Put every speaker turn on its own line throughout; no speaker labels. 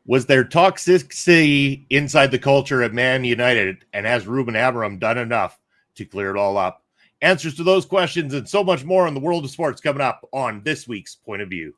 Was there toxicity inside the culture at Man United, and has Ruben Amorim done enough to clear it all up? Answers to those questions and so much more in the world of sports coming up on this week's Point of View.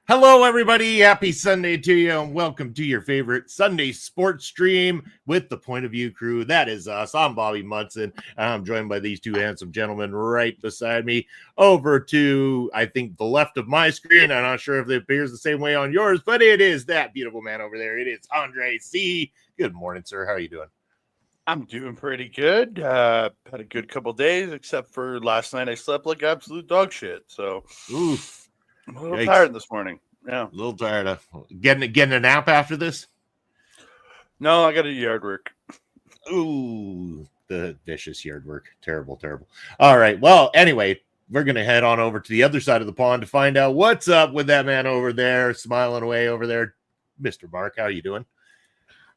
Hello, everybody. Happy Sunday to you, and welcome to your favorite Sunday sports stream with the Point of View crew. That is us. I'm Bobby Munson. I'm joined by these two handsome gentlemen right beside me. Over to, I think, the left of my screen. I'm not sure if it appears the same way on yours, but it is that beautiful man over there. It is Andre C. Good morning, sir. How are you doing?
I'm doing pretty good. Had a good couple days, except for last night I slept like absolute dog shit. So,
Oof.
I'm a little tired this morning. Yeah,
a little tired of getting a nap after this.
No, I got to do yard work.
Ooh, the vicious yard work. Terrible. All right. Well, anyway, we're going to head on over to the other side of the pond to find out what's up with that man over there, smiling away over there. Mr. Mark, how are you doing?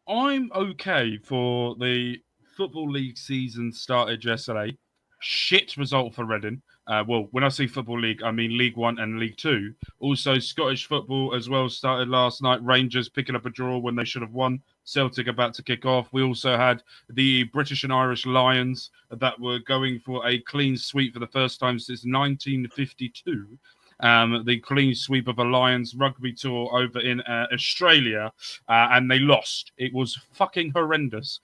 I'm okay for the Football League season started yesterday. Shit result for Reading. Well, when I say Football League, I mean League One and League Two. Also, Scottish football as well started last night. Rangers picking up a draw when they should have won. Celtic about to kick off. We also had the British and Irish Lions that were going for a clean sweep for the first time since 1952. The clean sweep of a Lions rugby tour over in Australia, and they lost. It was fucking horrendous.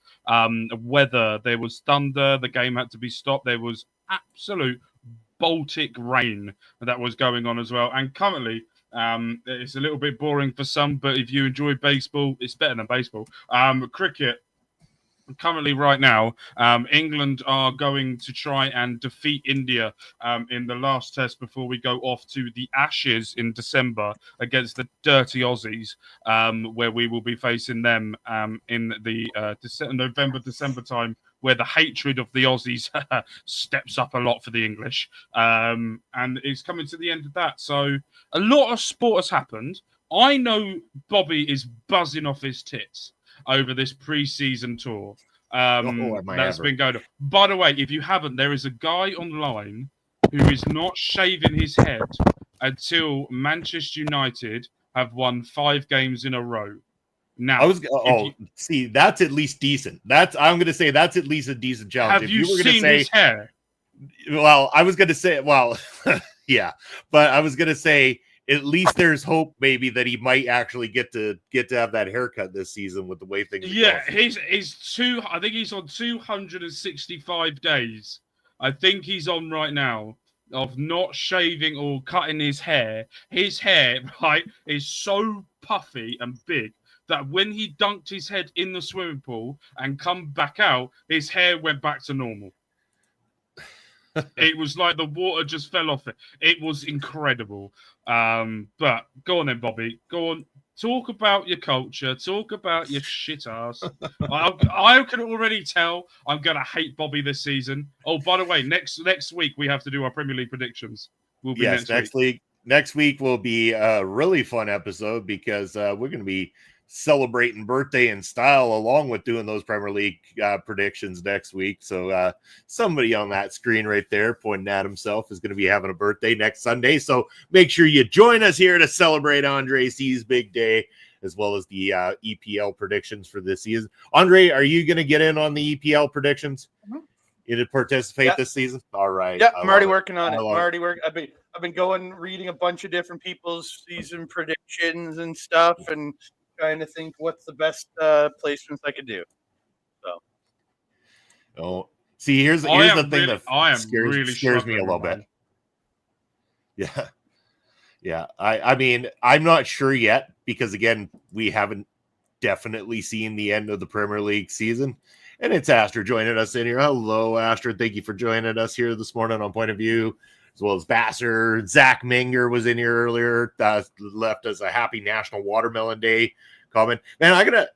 Weather, there was thunder, the game had to be stopped. There was absolute Baltic rain that was going on as well. And currently, it's a little bit boring for some, but if you enjoy baseball, it's better than baseball. Cricket. Currently, right now, England are going to try and defeat India in the last test before we go off to the Ashes in December against the dirty Aussies, where we will be facing them in the November-December time, where the hatred of the Aussies steps up a lot for the English. And it's coming to the end of that. So a lot of sport has happened. I know Bobby is buzzing off his tits over this pre-season tour that's been going on. By the way, if you haven't, there is a guy online who is not shaving his head until Manchester United have won 5 games in a row. Now,
see, that's at least decent. I'm going to say that's at least a decent challenge.
Have you seen his hair?
Well, I was going to say, yeah, but I was going to say, at least there's hope maybe that he might actually get to have that haircut this season with the way things are going.
I think he's on 265 days. I think he's on right now of not shaving or cutting his hair. His hair, right, is so puffy and big that when he dunked his head in the swimming pool and come back out, his hair went back to normal. It was like the water just fell off it. It was incredible. But go on then, Bobby. Go on. Talk about your culture. Talk about your shit ass. I can already tell I'm going to hate Bobby this season. Oh, by the way, next week we have to do our Premier League predictions.
Next week will be a really fun episode because we're going to be celebrating birthday in style along with doing those Premier League predictions next week. So somebody on that screen right there pointing at himself is going to be having a birthday next Sunday. So make sure you join us here to celebrate Andre C's big day, as well as the EPL predictions for this season. Andre, are you going to get in on the EPL predictions? Mm-hmm. You to participate this season? All right.
Yeah, I'm already working on it. I've been reading a bunch of different people's season predictions and stuff, and trying to think what's the best placements I could do.
So, see, here's the thing that scares me a little bit. Yeah. I mean, I'm not sure yet because again, we haven't definitely seen the end of the Premier League season. And it's Astrid joining us in here. Hello, Astrid. Thank you for joining us here this morning on Point of View. as well as Vassar. Zach Minger was in here earlier, left us a happy National Watermelon Day comment. Man,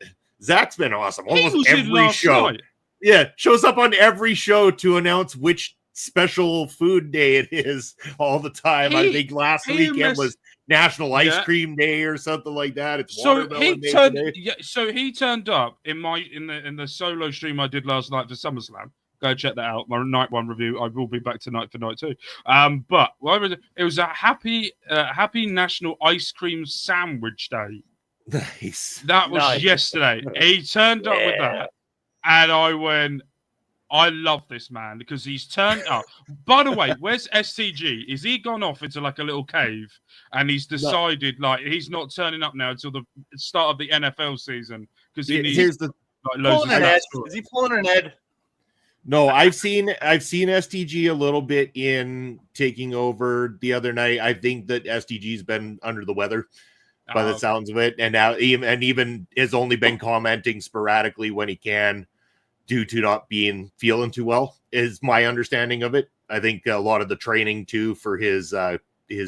Zach's been awesome. Almost every show.
Night.
Yeah, shows up on every show to announce which special food day it is all the time. I think last weekend was National Ice Cream Day or something like that. It's Watermelon Day today.
Yeah, so he turned up in the solo stream I did last night for SummerSlam. Go check that out. My night one review. I will be back tonight for night two. But it was a happy National Ice Cream Sandwich Day.
Nice.
That was yesterday. He turned up with that. And I went, I love this man because he's turned up. By the way, where's STG? Is he gone off into like a little cave and he's decided like he's not turning up now until the start of the NFL season because he needs
Is
he pulling an Ed?
No, I've seen STG a little bit in taking over the other night. I think that STG's been under the weather by the sounds of it, and now even has only been commenting sporadically when he can, due to not feeling too well, is my understanding of it. I think a lot of the training too for his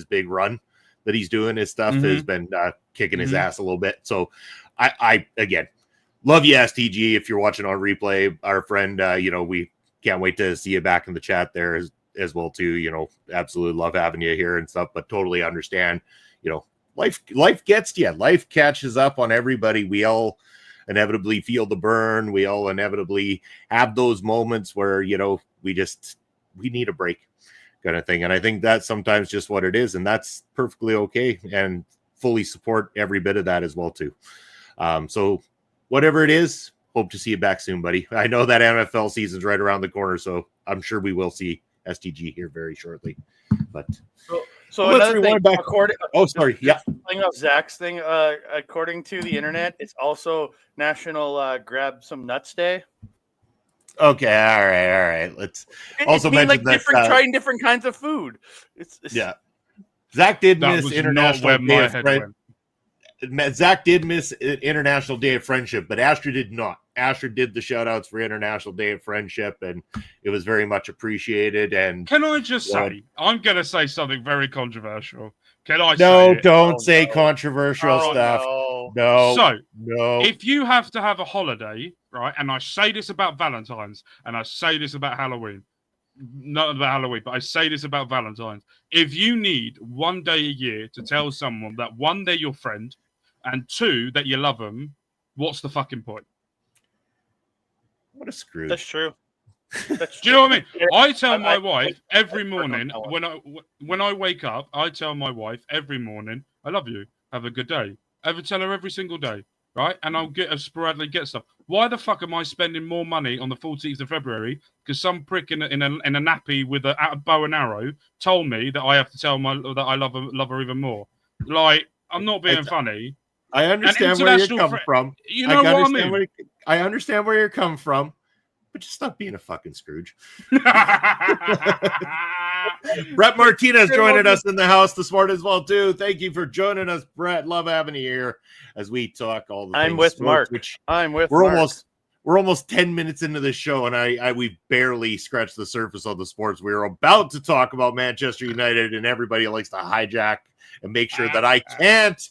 big run that he's doing, his stuff has been kicking his ass a little bit. So I again love you, STG. If you're watching on replay, our friend, we can't wait to see you back in the chat there as well too. Absolutely love having you here and stuff, but totally understand, life gets to you. Life catches up on everybody. We all inevitably feel the burn. We all inevitably have those moments where, we need a break kind of thing. And I think that's sometimes just what it is. And that's perfectly okay, and fully support every bit of that as well too. So whatever it is, hope to see you back soon, buddy. I know that NFL season's right around the corner, so I'm sure we will see STG here very shortly. But
so let's rewind back.
Playing
off Zach's thing, according to the internet, it's also National Grab Some Nuts Day.
Okay, all right. Let's also mention that
trying different kinds of food.
Yeah, Zach did miss International Day of Friendship. Zach did miss International Day of Friendship, but Asher did not. Asher did the shout outs for International Day of Friendship, and it was very much appreciated. And
can I just say, I'm going to say something very controversial. Can I
say
it?
Don't say controversial stuff. No.
If you have to have a holiday, right, and I say this about Valentine's, and I say this about Halloween, not about Halloween, but I say this about Valentine's. If you need one day a year to tell someone that one, they're your friend, and two, that you love them, what's the fucking point?
What a screw.
That's true.
Do you know what I mean? I tell my wife every morning when I wake up, I tell my wife every morning, I love you. Have a good day. I would tell her every single day, right? And I'll sporadically get stuff. Why the fuck am I spending more money on the 14th of February? Because some prick in a nappy with a bow and arrow told me that I have to tell that I love her even more. Like, I'm not being funny.
I understand where you're coming from.
You know what I mean?
I understand where you're coming from, but just stop being a fucking Scrooge. Brett Martinez joining us in the house this morning as well too. Thank you for joining us, Brett. Love having you here as we talk all the things.
I'm with Mark.
We're almost 10 minutes into the show, and we barely scratched the surface on the sports. We were about to talk about Manchester United, and everybody likes to hijack and make sure that I can't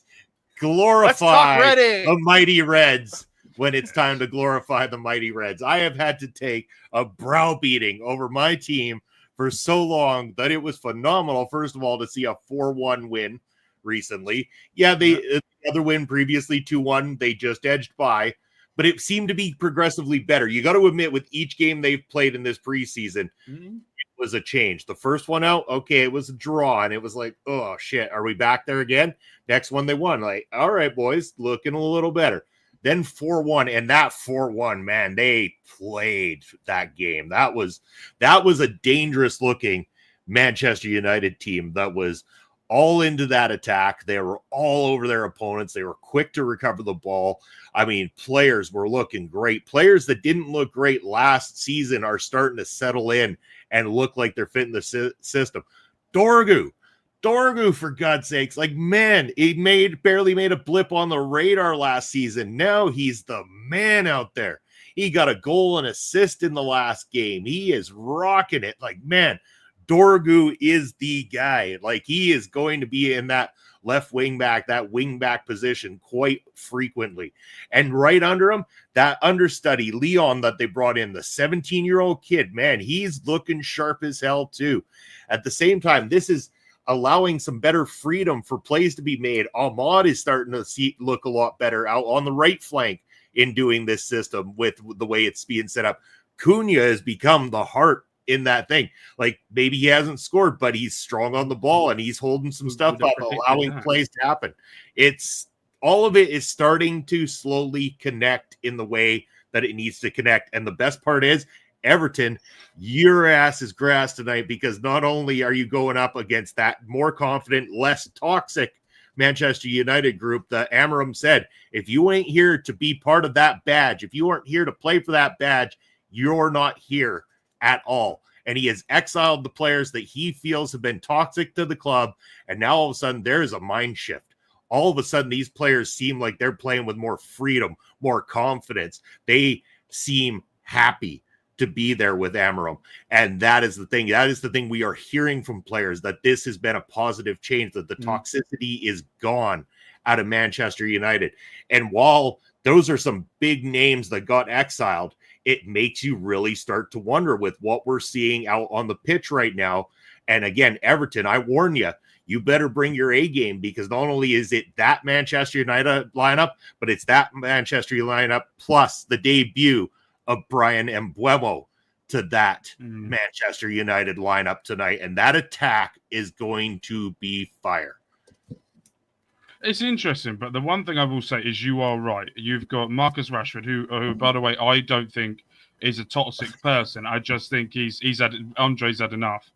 glorify the Mighty Reds when it's time to glorify the Mighty Reds. I have had to take a browbeating over my team for so long that it was phenomenal, first of all, to see a 4-1 win recently. Yeah, the other win previously, 2-1, they just edged by, but it seemed to be progressively better. You got to admit, with each game they've played in this preseason, it was a change. The first one out, okay, it was a draw, and it was like, oh, shit, are we back there again? Next one they won. Like, all right, boys, looking a little better. Then 4-1, and that 4-1, man, they played that game. That was a dangerous-looking Manchester United team that was all into that attack. They were all over their opponents. They were quick to recover the ball. I mean, players were looking great. Players that didn't look great last season are starting to settle in and look like they're fitting the system. Dorgu, for God's sakes, like, man, he barely made a blip on the radar last season. Now he's the man out there. He got a goal and assist in the last game. He is rocking it. Like, man, Dorgu is the guy. Like, he is going to be in that left wing back, that wing back position quite frequently. And right under him, that understudy, Leon, that they brought in, the 17-year-old kid, man, he's looking sharp as hell too. At the same time, this is allowing some better freedom for plays to be made. Ahmad is starting to look a lot better out on the right flank in doing this system with the way it's being set up. Cunha has become the heart in that thing. Like, maybe he hasn't scored, but he's strong on the ball and he's holding some stuff up, allowing plays to happen. It's all of it is starting to slowly connect in the way that it needs to connect. And the best part is, Everton, your ass is grass tonight, because not only are you going up against that more confident, less toxic Manchester United group, that Amorim said, if you ain't here to be part of that badge, if you aren't here to play for that badge, you're not here at all. And he has exiled the players that he feels have been toxic to the club. And now all of a sudden there is a mind shift. All of a sudden these players seem like they're playing with more freedom, more confidence. They seem happy to be there with Amorim. And that is the thing. That is the thing we are hearing from players, that this has been a positive change, that the toxicity is gone out of Manchester United. And while those are some big names that got exiled, it makes you really start to wonder with what we're seeing out on the pitch right now. And again, Everton, I warn you, you better bring your A game, because not only is it that Manchester United lineup, but it's that Manchester United lineup plus the debut of Brian Mbeumo to that Manchester United lineup tonight. And that attack is going to be fire.
It's interesting, but the one thing I will say is you are right. You've got Marcus Rashford, who by the way, I don't think is a toxic person. I just think Andre's had enough.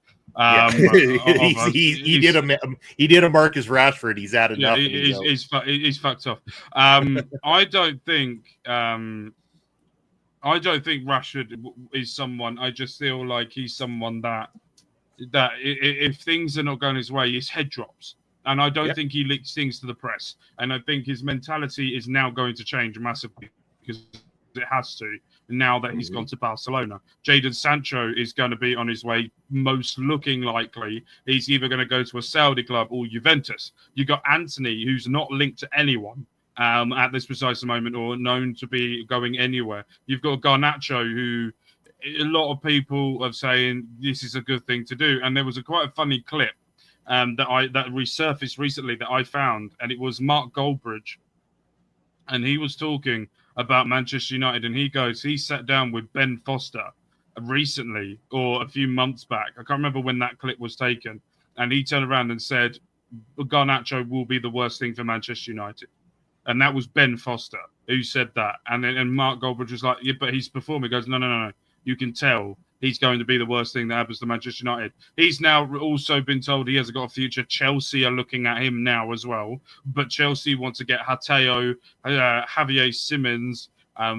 He did a Marcus Rashford. He's had enough.
He's fucked off. I don't think Rashford is someone. I just feel like he's someone that if things are not going his way, his head drops. And I don't think he leaks things to the press. And I think his mentality is now going to change massively, because it has to, now that he's gone to Barcelona. Jadon Sancho is going to be on his way, most looking likely. He's either going to go to a Saudi club or Juventus. You got Anthony, who's not linked to anyone at this precise moment, or known to be going anywhere. You've got Garnacho, who a lot of people are saying this is a good thing to do. And there was quite a funny clip that resurfaced recently that I found, and it was Mark Goldbridge, and he was talking about Manchester United, and he sat down with Ben Foster recently, or a few months back. I can't remember when that clip was taken, and he turned around and said Garnacho will be the worst thing for Manchester United, and that was Ben Foster who said that. And Mark Goldbridge was like, yeah, but he's performing. He goes, no, you can tell he's going to be the worst thing that happens to Manchester United. He's now also been told he hasn't got a future. Chelsea are looking at him now as well. But Chelsea want to get Javier Simmons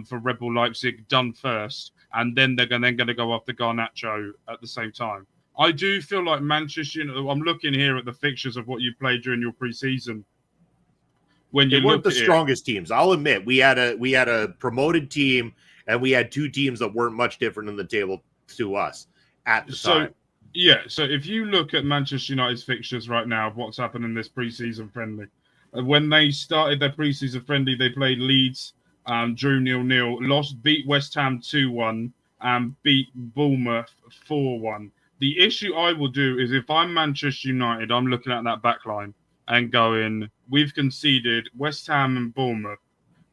for Red Bull Leipzig done first. And then they're going to go after Garnacho at the same time. I do feel like Manchester United, I'm looking here at the fixtures of what you played during your pre-season. When you
weren't the strongest teams. I'll admit, we had a promoted team, and we had two teams that weren't much different in the table to us at the time.
Yeah, so if you look at Manchester United's fixtures right now, of what's happened in this pre-season friendly, when they started their pre-season friendly, they played Leeds, drew 0-0, beat West Ham 2-1, and beat Bournemouth 4-1. The issue I will do is, if I'm Manchester United, I'm looking at that back line and going, we've conceded West Ham and Bournemouth,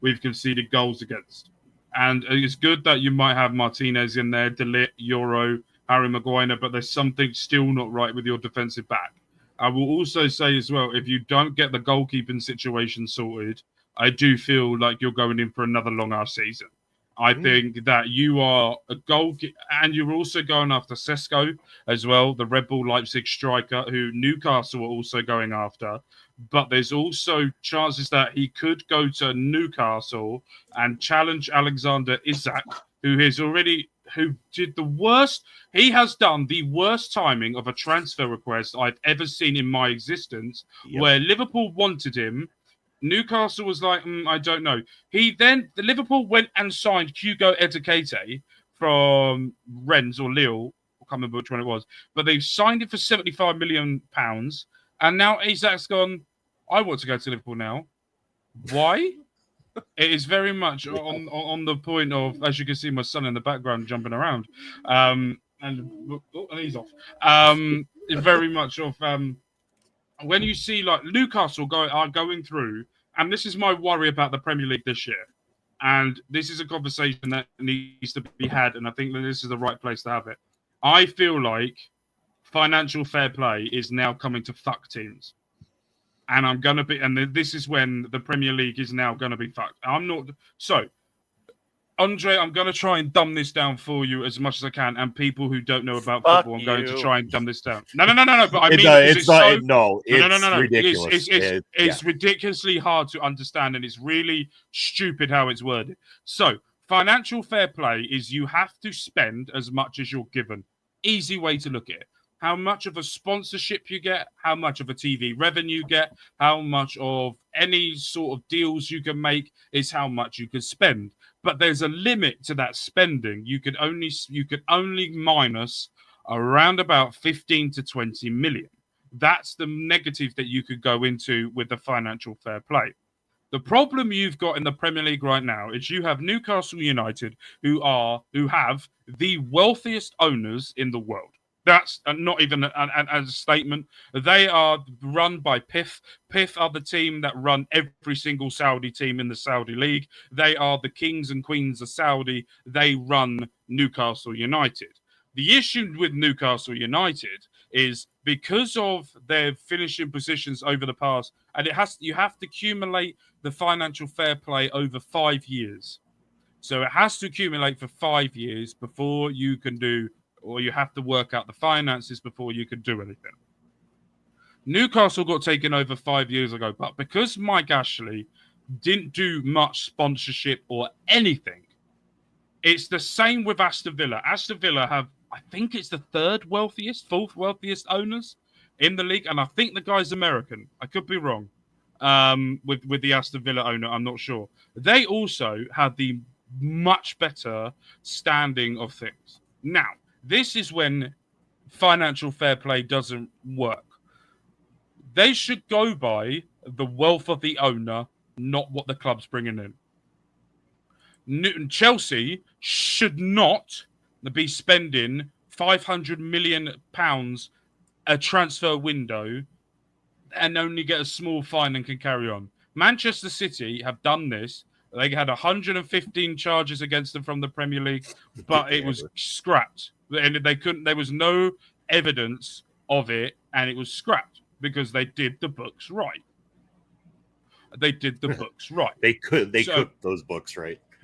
we've conceded goals against. And it's good that you might have Martinez in there, De Ligt, Euro, Harry Maguire, but there's something still not right with your defensive back. I will also say as well, if you don't get the goalkeeping situation sorted, I do feel like you're going in for another long-ass season. I think that you are a goalkeeper, and you're also going after Sesko as well, the Red Bull Leipzig striker, who Newcastle are also going after. But there's also chances that he could go to Newcastle and challenge Alexander Isak, who did the worst. He has done the worst timing of a transfer request I've ever seen in my existence, where Liverpool wanted him. Newcastle was like, I don't know. The Liverpool went and signed Hugo Ekitike from Rennes or Lille. I can't remember which one it was, but they signed it for £75 million, and now Isak's gone, I want to go to Liverpool now. Why? It is very much on the point of, as you can see, my son in the background jumping around, and he's off. Very much of when you see like Newcastle are going through, and this is my worry about the Premier League this year, and this is a conversation that needs to be had, and I think that this is the right place to have it. I feel like financial fair play is now coming to fuck teams. And I'm going to be, and this is when the Premier League is now going to be fucked. I'm not, so, Andre, I'm going to try and dumb this down for you as much as I can. And people who don't know about football, I'm going to try and dumb this down. No. But I mean, it's
ridiculous.
It's ridiculously hard to understand, and it's really stupid how it's worded. So, financial fair play is you have to spend as much as you're given. Easy way to look at it. How much of a sponsorship you get, how much of a TV revenue you get, how much of any sort of deals you can make is how much you can spend. But there's a limit to that spending. You could only minus around about 15 to 20 million. That's the negative that you could go into with the financial fair play. The problem you've got in the Premier League right now is you have Newcastle United, who have the wealthiest owners in the world. That's not even a statement. They are run by PIF. PIF are the team that run every single Saudi team in the Saudi League. They are the kings and queens of Saudi. They run Newcastle United. The issue with Newcastle United is because of their finishing positions over the past, and you have to accumulate the financial fair play over 5 years. So it has to accumulate for 5 years before you can do, or you have to work out the finances before you can do anything. Newcastle got taken over 5 years ago, but because Mike Ashley didn't do much sponsorship or anything, it's the same with Aston Villa. Aston Villa have, I think it's the fourth wealthiest owners in the league, and I think the guy's American. I could be wrong with the Aston Villa owner. I'm not sure. They also have the much better standing of things. Now, this is when financial fair play doesn't work. They should go by the wealth of the owner, not what the club's bringing in. Chelsea should not be spending £500 million a transfer window and only get a small fine and can carry on. Manchester City have done this. They had 115 charges against them from the Premier League, but it was scrapped. And they couldn't. There was no evidence of it, and it was scrapped because they did the books right. They cooked those books right.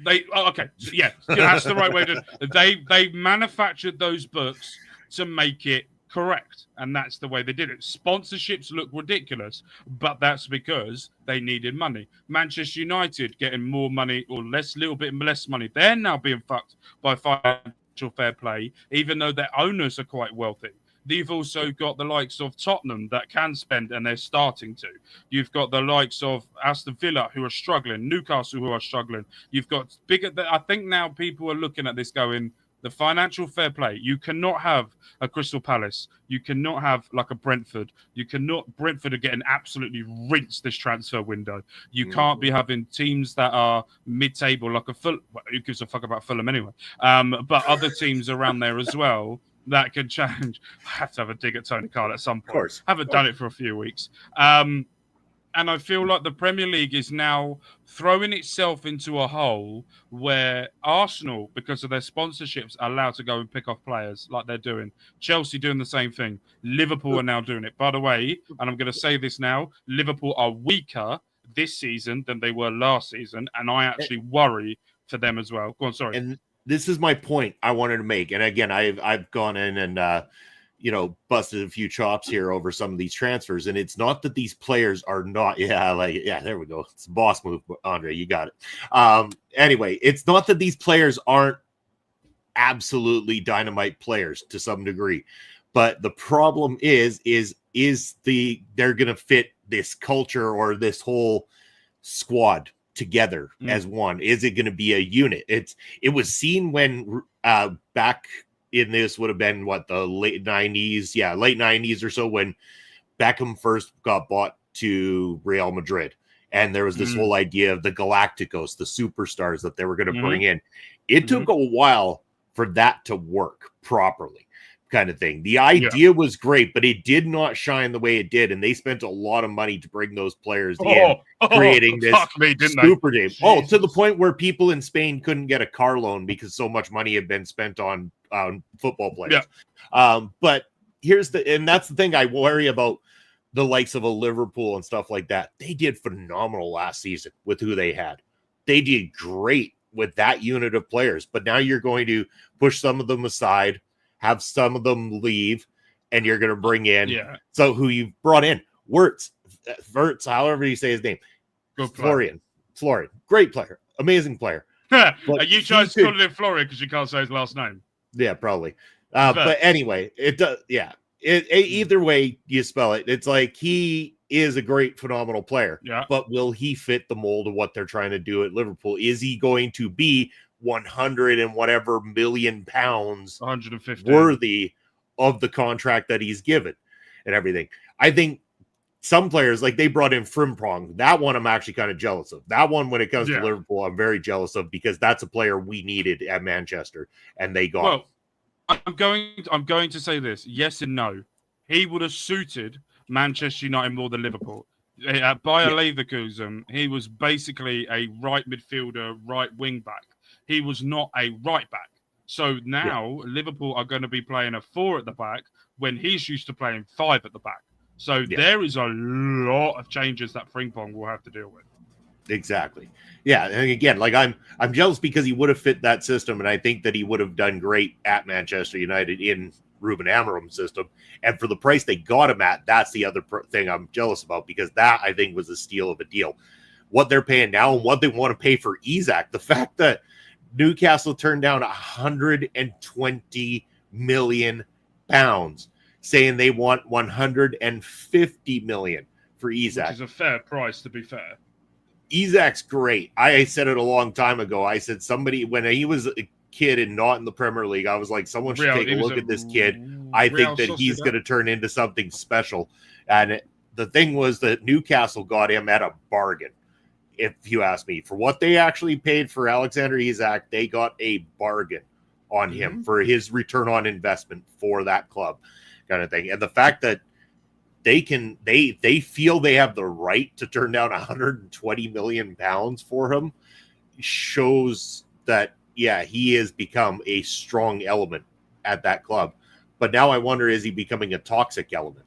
That's the right way to. They manufactured those books to make it correct, and that's the way they did it. Sponsorships look ridiculous, but that's because they needed money. Manchester United getting more money or little bit less money. They're now being fucked by financial fair play, even though their owners are quite wealthy. You've also got the likes of Tottenham that can spend, and they're starting to. You've got the likes of Aston Villa who are struggling, Newcastle who are struggling. You've got bigger. I think now people are looking at this going, the financial fair play. You cannot have a Crystal Palace. You cannot have like a Brentford. Brentford are getting absolutely rinsed this transfer window. You can't be having teams that are mid-table like a Fulham. Who gives a fuck about Fulham anyway? But other teams around there as well that can challenge. I have to have a dig at Tony Khan at some point. Of course. Haven't done it for a few weeks. And I feel like the Premier League is now throwing itself into a hole where Arsenal, because of their sponsorships, are allowed to go and pick off players like they're doing. Chelsea doing the same thing. Liverpool are now doing it. By the way, and I'm going to say this now, Liverpool are weaker this season than they were last season, and I actually worry for them as well. Go on, sorry.
And this is my point I wanted to make. And again, I've gone in and busted a few chops here over some of these transfers. And it's not that these players are not, there we go. It's a boss move, Andre, you got it. Anyway, it's not that these players aren't absolutely dynamite players to some degree, but the problem is they're going to fit this culture or this whole squad together as one. Is it going to be a unit? It was seen when back in this would have been the late 90s. Yeah, late 90s or so when Beckham first got bought to Real Madrid. And there was this whole idea of the Galacticos, the superstars that they were going to bring in. It took a while for that to work properly, kind of thing. The idea was great, but it did not shine the way it did. And they spent a lot of money to bring those players in, creating this super team. Oh, to the point where people in Spain couldn't get a car loan because so much money had been spent on football players. Yeah. But that's the thing I worry about the likes of a Liverpool and stuff like that. They did phenomenal last season with who they had. They did great with that unit of players, but now you're going to push some of them aside, have some of them leave, and you're going to bring in so who you brought in, Wirtz, however you say his name, Florian, great player, amazing player.
You chose to call him Florian because you can't say his last name.
Yeah, probably. But anyway, it does. Yeah. Either way you spell it, it's like he is a great, phenomenal player. Yeah. But will he fit the mold of what they're trying to do at Liverpool? Is he going to be 100 and whatever million pounds
150
worthy of the contract that he's given and everything? I think some players, like they brought in Frimpong. That one I'm actually kind of jealous of. That one, when it comes to Liverpool, I'm very jealous of because that's a player we needed at Manchester, and they got him.
I'm going to say this, yes and no. He would have suited Manchester United more than Liverpool. At Bayer Leverkusen, he was basically a right midfielder, right wing back. He was not a right back. So now Liverpool are going to be playing a 4 at the back when he's used to playing 5 at the back. So there is a lot of changes that Frimpong will have to deal with.
Exactly. Yeah, and again, like I'm jealous because he would have fit that system, and I think that he would have done great at Manchester United in Ruben Amorim's system. And for the price they got him at, that's the other thing I'm jealous about, because that I think was a steal of a deal. What they're paying now and what they want to pay for Isak, the fact that Newcastle turned down 120 million pounds, saying they want 150 million for Isak,
which is a fair price, to be fair.
Isak's great. I said it a long time ago. I said somebody, when he was a kid and not in the Premier League, I was like, someone should take a look at this kid. I think that he's going to turn into something special. And the thing was that Newcastle got him at a bargain, if you ask me. For what they actually paid for Alexander Isak, they got a bargain on him for his return on investment for that club, kind of thing. And the fact that they feel they have the right to turn down 120 million pounds for him shows that, he has become a strong element at that club. But now I wonder, is he becoming a toxic element?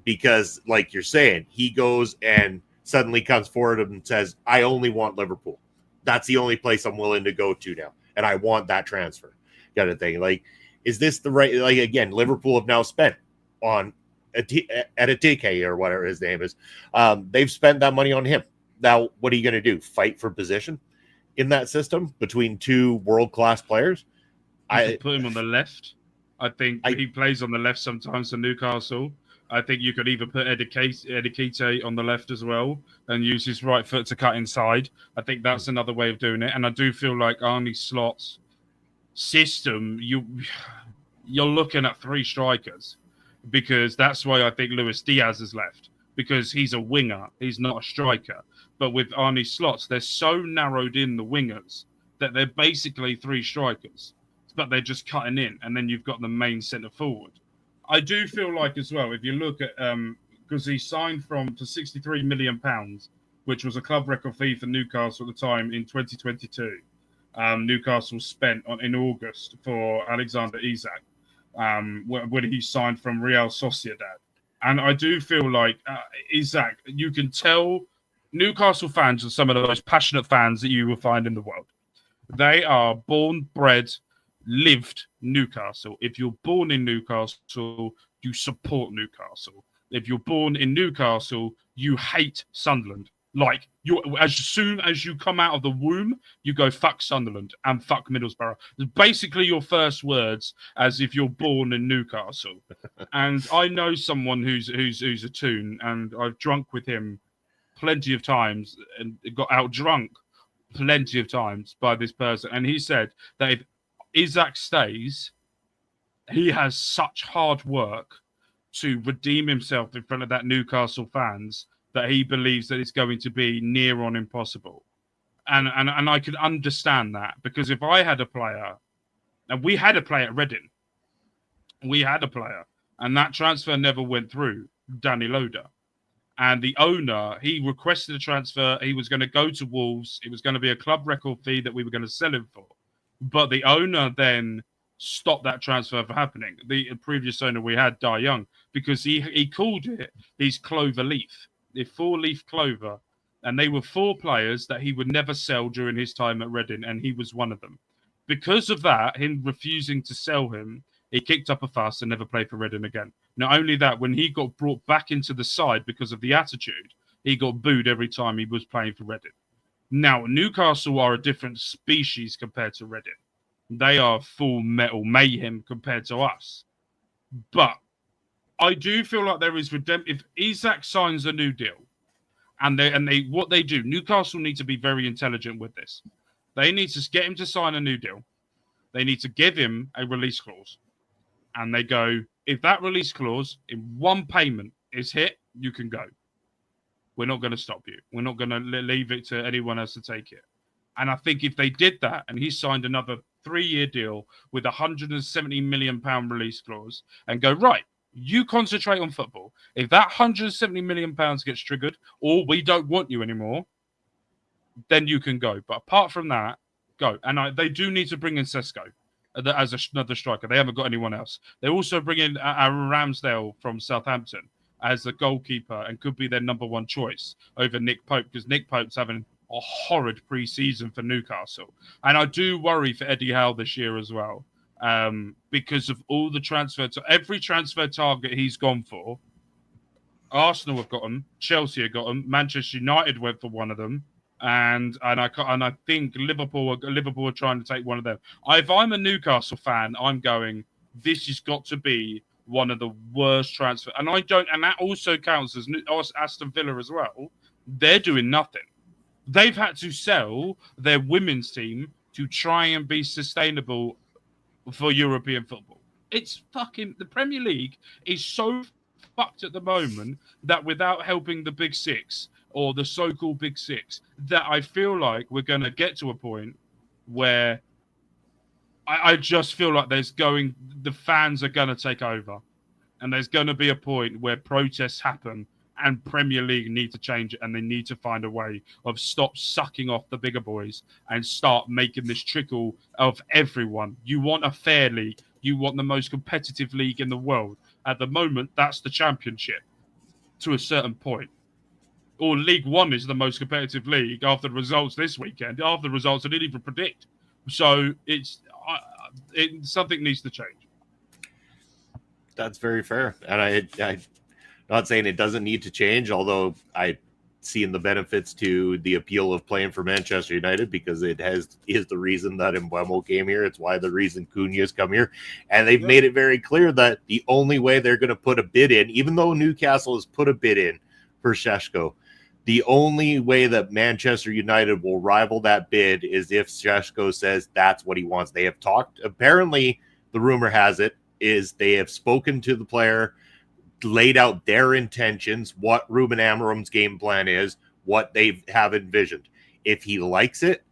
Because like you're saying, he goes and suddenly comes forward and says, I only want Liverpool. That's the only place I'm willing to go to now. And I want that transfer, kind of thing. Like, is this the right, like, again, Liverpool have now spent on at a TK or whatever his name is. They've spent that money on him. Now, what are you going to do? Fight for position in that system between two world-class players?
I put him on the left. I think he plays on the left sometimes for Newcastle. I think you could either put Edikite on the left as well and use his right foot to cut inside. I think that's another way of doing it. And I do feel like Arne Slot's system, you're looking at 3 strikers, because that's why I think Luis Diaz has left, because he's a winger. He's not a striker. But with Arne Slot, they're so narrowed in the wingers that they're basically 3 strikers, but they're just cutting in. And then you've got the main centre forward. I do feel like as well, if you look at, because he signed for £63 million, which was a club record fee for Newcastle at the time in 2022. Newcastle spent in August for Alexander Isak when he signed from Real Sociedad. And I do feel like Isak, you can tell Newcastle fans are some of the most passionate fans that you will find in the world. They are born, bred, lived Newcastle. If you're born in Newcastle, you support Newcastle. If you're born in Newcastle, you hate Sunderland. Like, as soon as you come out of the womb, you go fuck Sunderland and fuck Middlesbrough. It's basically your first words, as if you're born in Newcastle. And I know someone who's a toon, and I've drunk with him plenty of times and got out drunk plenty of times by this person. And he said that if Isak stays, he has such hard work to redeem himself in front of that Newcastle fans that he believes that it's going to be near on impossible. And I could understand that, because if I had a player, and we had a player at Reading, and that transfer never went through, Danny Loader. And the owner, he requested a transfer. He was going to go to Wolves. It was going to be a club record fee that we were going to sell him for. But the owner then stopped that transfer from happening. The previous owner we had, Di Young, because he called it his clover leaf, the 4-leaf clover. And they were 4 players that he would never sell during his time at Reading, and he was one of them. Because of that, him refusing to sell him, he kicked up a fuss and never played for Reading again. Not only that, when he got brought back into the side because of the attitude, he got booed every time he was playing for Reading. Now, Newcastle are a different species compared to Reading. They are full metal mayhem compared to us. But I do feel like there is redemption. If Isak signs a new deal, and they what they do, Newcastle need to be very intelligent with this. They need to get him to sign a new deal. They need to give him a release clause. And they go, if that release clause in one payment is hit, you can go. We're not going to stop you. We're not going to leave it to anyone else to take it. And I think if they did that and he signed another 3-year deal with a £170 million release clause and go, right, you concentrate on football. If that £170 million gets triggered, or we don't want you anymore, then you can go. But apart from that, go. And they do need to bring in Sesko as another striker. They haven't got anyone else. They also bring in Ramsdale from Southampton as the goalkeeper and could be their number 1 choice over Nick Pope, because Nick Pope's having a horrid pre-season for Newcastle. And I do worry for Eddie Howe this year as well, because of all the every transfer target he's gone for. Arsenal have got him, Chelsea have got him, Manchester United went for one of them, and I think Liverpool are trying to take one of them. If I'm a Newcastle fan, I'm going, this has got to be one of the worst transfers. And that also counts as Aston Villa as well. They're doing nothing. They've had to sell their women's team to try and be sustainable for European football. It's fucking, the Premier League is so fucked at the moment that without helping the Big Six, or the so-called Big Six, that I feel like we're going to get to a point where I just feel like the fans are going to take over. And there's going to be a point where protests happen and Premier League need to change it, and they need to find a way of stop sucking off the bigger boys and start making this trickle of everyone. You want a fair league. You want the most competitive league in the world. At the moment, that's the Championship to a certain point. Or League One is the most competitive league after the results this weekend, after the results I didn't even predict. So something needs to change.
That's very fair. And I'm not saying it doesn't need to change, although I seen the benefits to the appeal of playing for Manchester United, because it is the reason that Mbeumo came here. It's why the reason Cunha's come here. And they've made it very clear that the only way they're going to put a bid in, even though Newcastle has put a bid in for Šeško, the only way that Manchester United will rival that bid is if Šeško says that's what he wants. They have talked. Apparently, the rumor has it is they have spoken to the player, laid out their intentions, what Ruben Amorim's game plan is, what they have envisioned. If he likes it,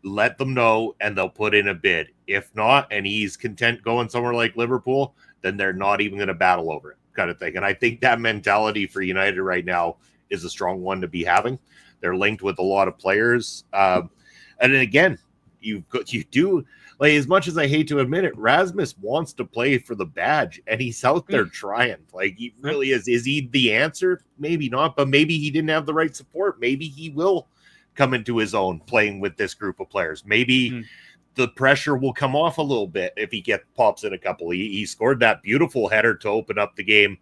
let them know, and they'll put in a bid. If not, and he's content going somewhere like Liverpool, then they're not even going to battle over it, kind of thing. And I think that mentality for United right now is a strong one to be having. They're linked with a lot of players. And then again, you do, like, as much as I hate to admit it, Rasmus wants to play for the badge, and he's out there trying. Like, he really is. Is he the answer? Maybe not, but maybe he didn't have the right support. Maybe he will come into his own playing with this group of players. Maybe the pressure will come off a little bit if he pops in a couple. He scored that beautiful header to open up the game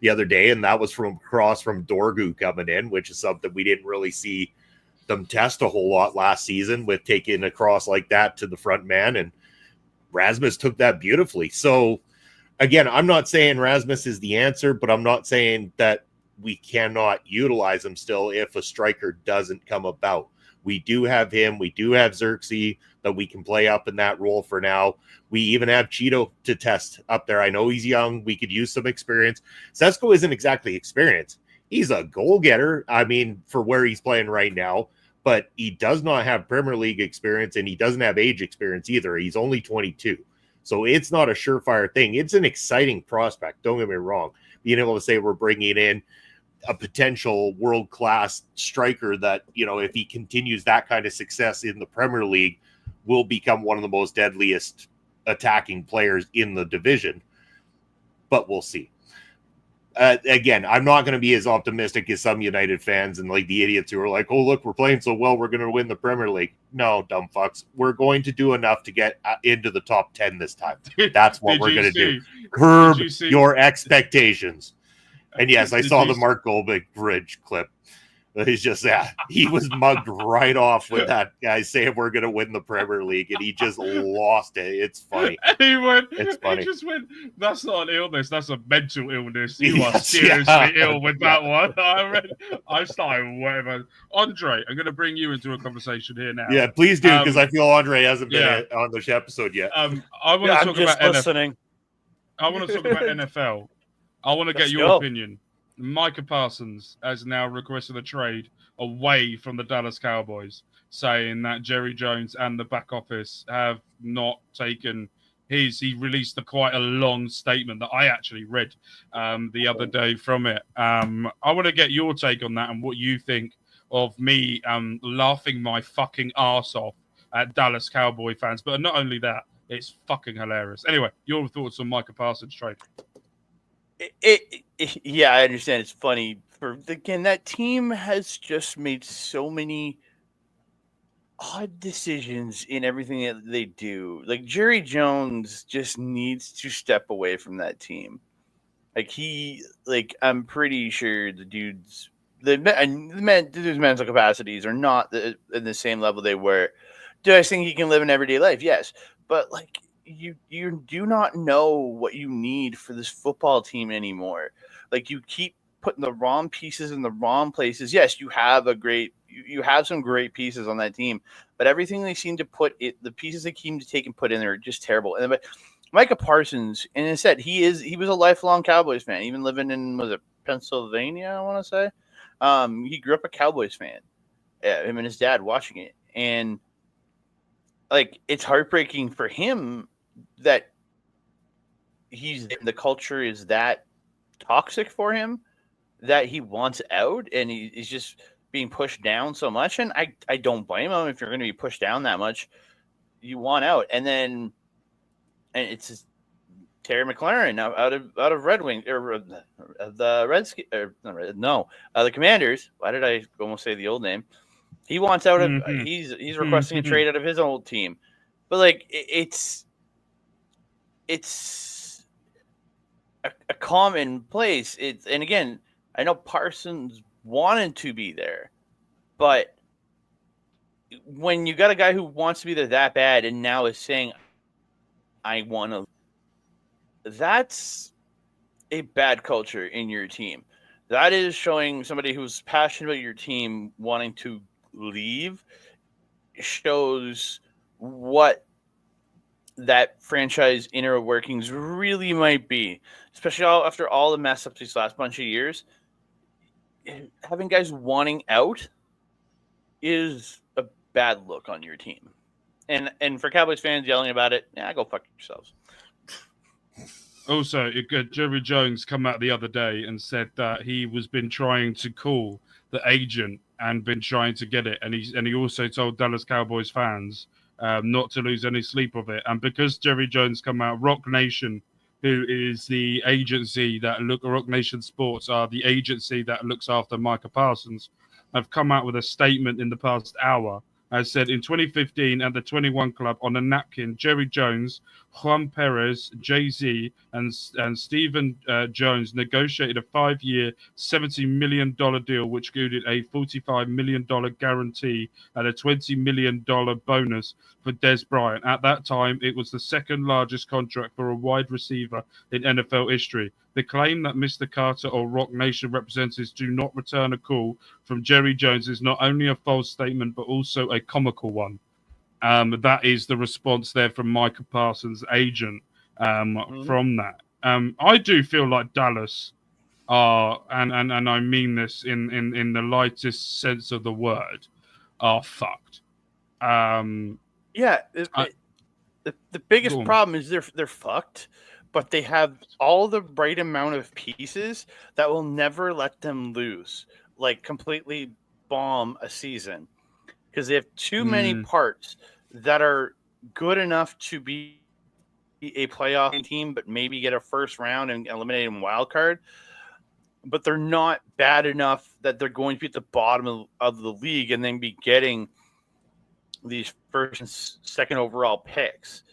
the other day, and that was from cross from Dorgu coming in, which is something we didn't really see them test a whole lot last season, with taking a cross like that to the front man, and Rasmus took that beautifully. So again, I'm not saying Rasmus is the answer, but I'm not saying that we cannot utilize him still if a striker doesn't come about. We do have him. We do have Xerxes that we can play up in that role for now. We even have Cheeto to test up there. I know he's young. We could use some experience. Sesko isn't exactly experienced. He's a goal getter. I mean, for where he's playing right now, but he does not have Premier League experience, and he doesn't have age experience either. He's only 22. So it's not a surefire thing. It's an exciting prospect. Don't get me wrong. Being able to say we're bringing in a potential world-class striker that, you know, if he continues that kind of success in the Premier League, will become one of the most deadliest attacking players in the division. But we'll see. Again, I'm not going to be as optimistic as some United fans and like the idiots who are like, oh, look, we're playing so well, we're going to win the Premier League. No, dumb fucks. We're going to do enough to get into the top 10 this time. That's what we're going to do. Curb your expectations. And yes, I saw the Mark Goldberg bridge clip. He's just, he was mugged right off with that guy saying we're going to win the Premier League, and he just lost it. It's funny.
He just went, that's not an illness, that's a mental illness. You are seriously ill with that one. I started whatever. Andre, I'm going to bring you into a conversation here now.
Yeah, please do, because I feel Andre hasn't been on this episode yet.
I want to talk about NFL. I want to talk about NFL. I want to get your opinion. Micah Parsons has now requested a trade away from the Dallas Cowboys, saying that Jerry Jones and the back office have not taken his. He released quite a long statement that I actually read the other day from it. I want to get your take on that and what you think of me laughing my fucking arse off at Dallas Cowboy fans. But not only that, it's fucking hilarious. Anyway, your thoughts on Micah Parsons' trade?
Yeah, I understand. It's funny. Again, that team has just made so many odd decisions in everything that they do. Like, Jerry Jones just needs to step away from that team. I'm pretty sure the dude's mental capacities are not in the same level they were. Do I think he can live an everyday life? Yes, but like, you do not know what you need for this football team anymore. Like, you keep putting the wrong pieces in the wrong places. Yes, you have you have some great pieces on that team, but everything they seem to the pieces they seem to take and put in there are just terrible. And but Micah Parsons, and instead he was a lifelong Cowboys fan, even living in Pennsylvania, I want to say. He grew up a Cowboys fan. Him and his dad watching it, and like, it's heartbreaking for him that the culture is that toxic for him that he wants out, and he's just being pushed down so much. And I don't blame him. If you're going to be pushed down that much, you want out. And it's just Terry McLaurin out of Red Wing or the Redskins. The Commanders. Why did I almost say the old name? He wants out of. He's requesting a trade out of his old team, but like, it's a common place. And again, I know Parsons wanted to be there, but when you got a guy who wants to be there that bad and now is saying, "I want to," that's a bad culture in your team. That is showing somebody who's passionate about your team wanting to leave. Shows what that franchise inner workings really might be, especially after all the mess ups these last bunch of years. Having guys wanting out is a bad look on your team, and for Cowboys fans yelling about it, go fuck yourselves.
Also, Jerry Jones come out the other day and said that he was been trying to call the agent and been trying to get it, and he also told Dallas Cowboys fans not to lose any sleep of it. And because Jerry Jones come out, Rock Nation, who is the agency Rock Nation Sports are the agency that looks after Micah Parsons, have come out with a statement in the past hour. As said, in 2015 at the 21 Club on a napkin, Jerry Jones, Juan Perez, Jay-Z, and Stephen Jones negotiated a 5-year, $70 million deal, which included a $45 million guarantee and a $20 million bonus for Dez Bryant. At that time, it was the second largest contract for a wide receiver in NFL history. The claim that Mr. Carter or Rock Nation representatives do not return a call from Jerry Jones is not only a false statement, but also a comical one. That is the response there from Micah Parsons' agent from that. I do feel like Dallas are, and I mean this in the lightest sense of the word, are fucked.
The biggest problem is they're fucked, but they have all the right amount of pieces that will never let them lose, like completely bomb a season, because they have too many parts that are good enough to be a playoff team, but maybe get a first round and eliminate them wild card. But they're not bad enough that they're going to be at the bottom of the league and then be getting these first and second overall picks.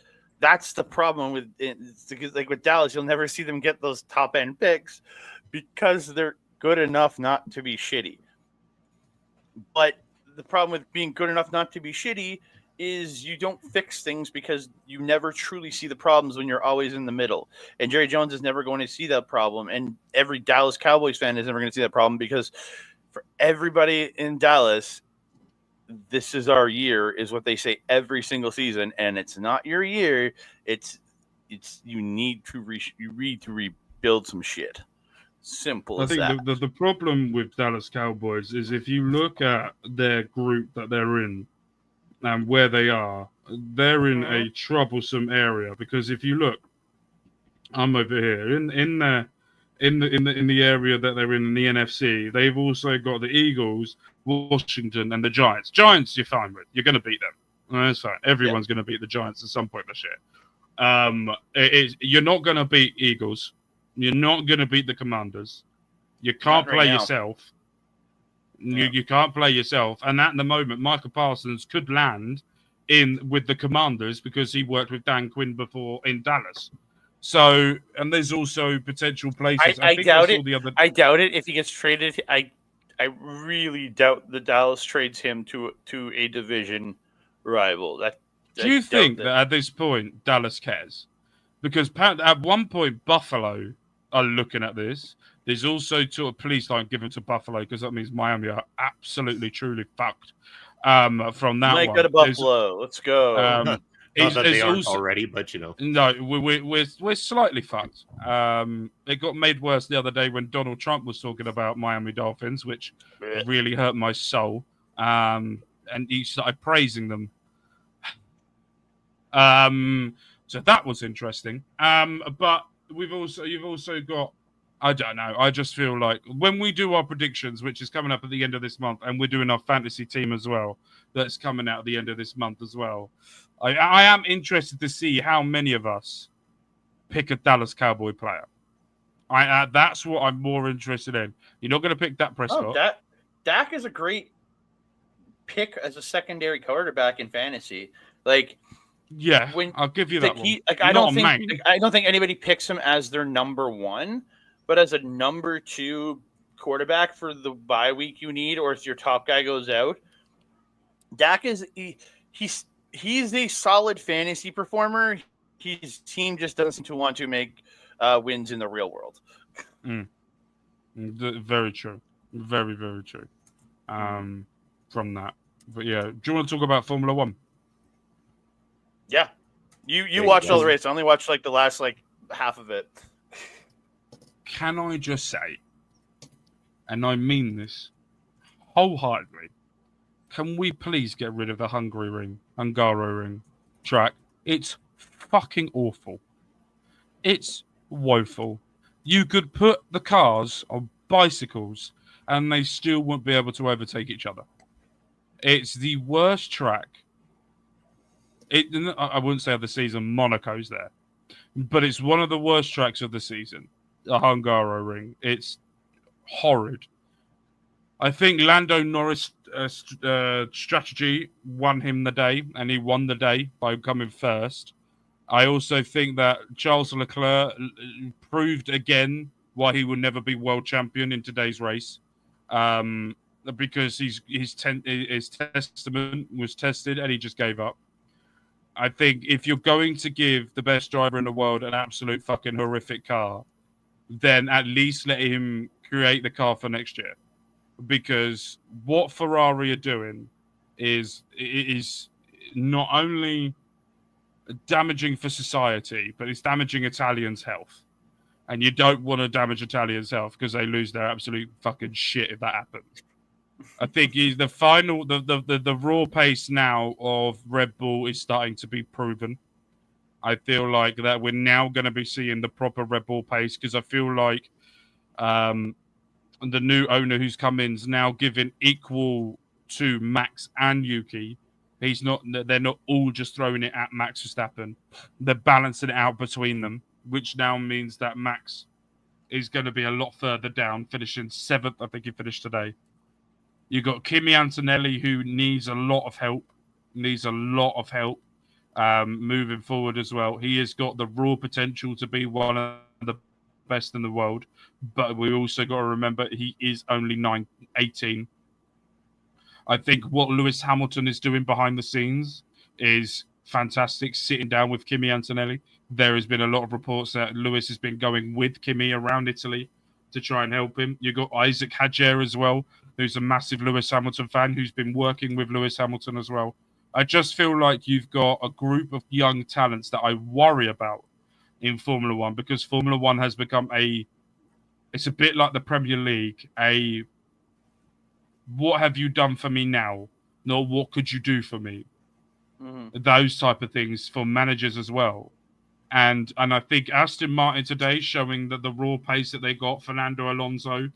That's the problem with it. Like with Dallas, you'll never see them get those top end picks because they're good enough not to be shitty. But the problem with being good enough not to be shitty is you don't fix things because you never truly see the problems when you're always in the middle. And Jerry Jones is never going to see that problem. And every Dallas Cowboys fan is never going to see that problem because for everybody in Dallas, this is our year, is what they say every single season. And it's not your year. It's you need to rebuild some shit. Simple as that.
I think the problem with Dallas Cowboys is if you look at their group that they're in and where they are, they're in a troublesome area. Because if you look, I'm over here in the area that they're in the NFC. They've also got the Eagles, Washington, and the Giants. Giants, you're fine with. You're going to beat them. That's fine. Everyone's going to beat the Giants at some point this year. You're not going to beat Eagles. You're not going to beat the Commanders. You can't play yourself. You can't play yourself. And at the moment, Michael Parsons could land in with the Commanders because he worked with Dan Quinn before in Dallas. So, and there's also potential places.
I doubt it. I doubt it. If he gets traded, I really doubt the Dallas trades him to a division rival.
Do you think that at this point Dallas cares? Because at one point Buffalo are looking at this. There's also please don't give him to Buffalo because that means Miami are absolutely truly fucked. From that
one, go to Buffalo. Let's go.
Not that they aren't already, but
no, we're slightly fucked. It got made worse the other day when Donald Trump was talking about Miami Dolphins, which really hurt my soul. And he started praising them. So that was interesting. But you've also got, I don't know. I just feel like when we do our predictions, which is coming up at the end of this month, and we're doing our fantasy team as well, that's coming out at the end of this month as well. I am interested to see how many of us pick a Dallas Cowboy player. That's what I'm more interested in. You're not going to pick Dak Prescott.
Oh, Dak is a great pick as a secondary quarterback in fantasy. Like,
yeah, I'll give you that one.
I don't think anybody picks him as their number one, but as a number two quarterback for the bye week you need, or if your top guy goes out, Dak is he's a solid fantasy performer. His team just doesn't seem to want to make wins in the real world.
Very true. Very, very true. From that. But yeah, do you want to talk about Formula One?
Yeah. You watched all the race. I only watched the last half of it.
Can I just say, and I mean this wholeheartedly, can we please get rid of the Hungaroring track? It's fucking awful. It's woeful. You could put the cars on bicycles and they still won't be able to overtake each other. It's the worst track. I wouldn't say of the season, Monaco's there. But it's one of the worst tracks of the season, the Hungaroring. It's horrid. I think Lando Norris' strategy won him the day, and he won the day by coming first. I also think that Charles Leclerc proved again why he will never be world champion in today's race, because his testament was tested and he just gave up. I think if you're going to give the best driver in the world an absolute fucking horrific car, then at least let him create the car for next year. Because what Ferrari are doing is not only damaging for society, but it's damaging Italians' health. And you don't want to damage Italians' health because they lose their absolute fucking shit if that happens. I think the raw pace now of Red Bull is starting to be proven. I feel like that we're now going to be seeing the proper Red Bull pace because I feel like the new owner who's come in is now giving equal to Max and Yuki. They're not all just throwing it at Max Verstappen. They're balancing it out between them, which now means that Max is going to be a lot further down, finishing 7th. I think he finished today. You've got Kimi Antonelli, who needs a lot of help. Moving forward as well. He has got the raw potential to be one of the best in the world, but we also got to remember he is only 18. I think what Lewis Hamilton is doing behind the scenes is fantastic, sitting down with Kimi Antonelli. There has been a lot of reports that Lewis has been going with Kimi around Italy to try and help him. You've got Isaac Hadjer as well, who's a massive Lewis Hamilton fan, who's been working with Lewis Hamilton as well. I just feel like you've got a group of young talents that I worry about in Formula One, because Formula One has become it's a bit like the Premier League, what have you done for me now? Not what could you do for me? Mm-hmm. Those type of things for managers as well. And I think Aston Martin today showing that the raw pace that they got, Fernando Alonso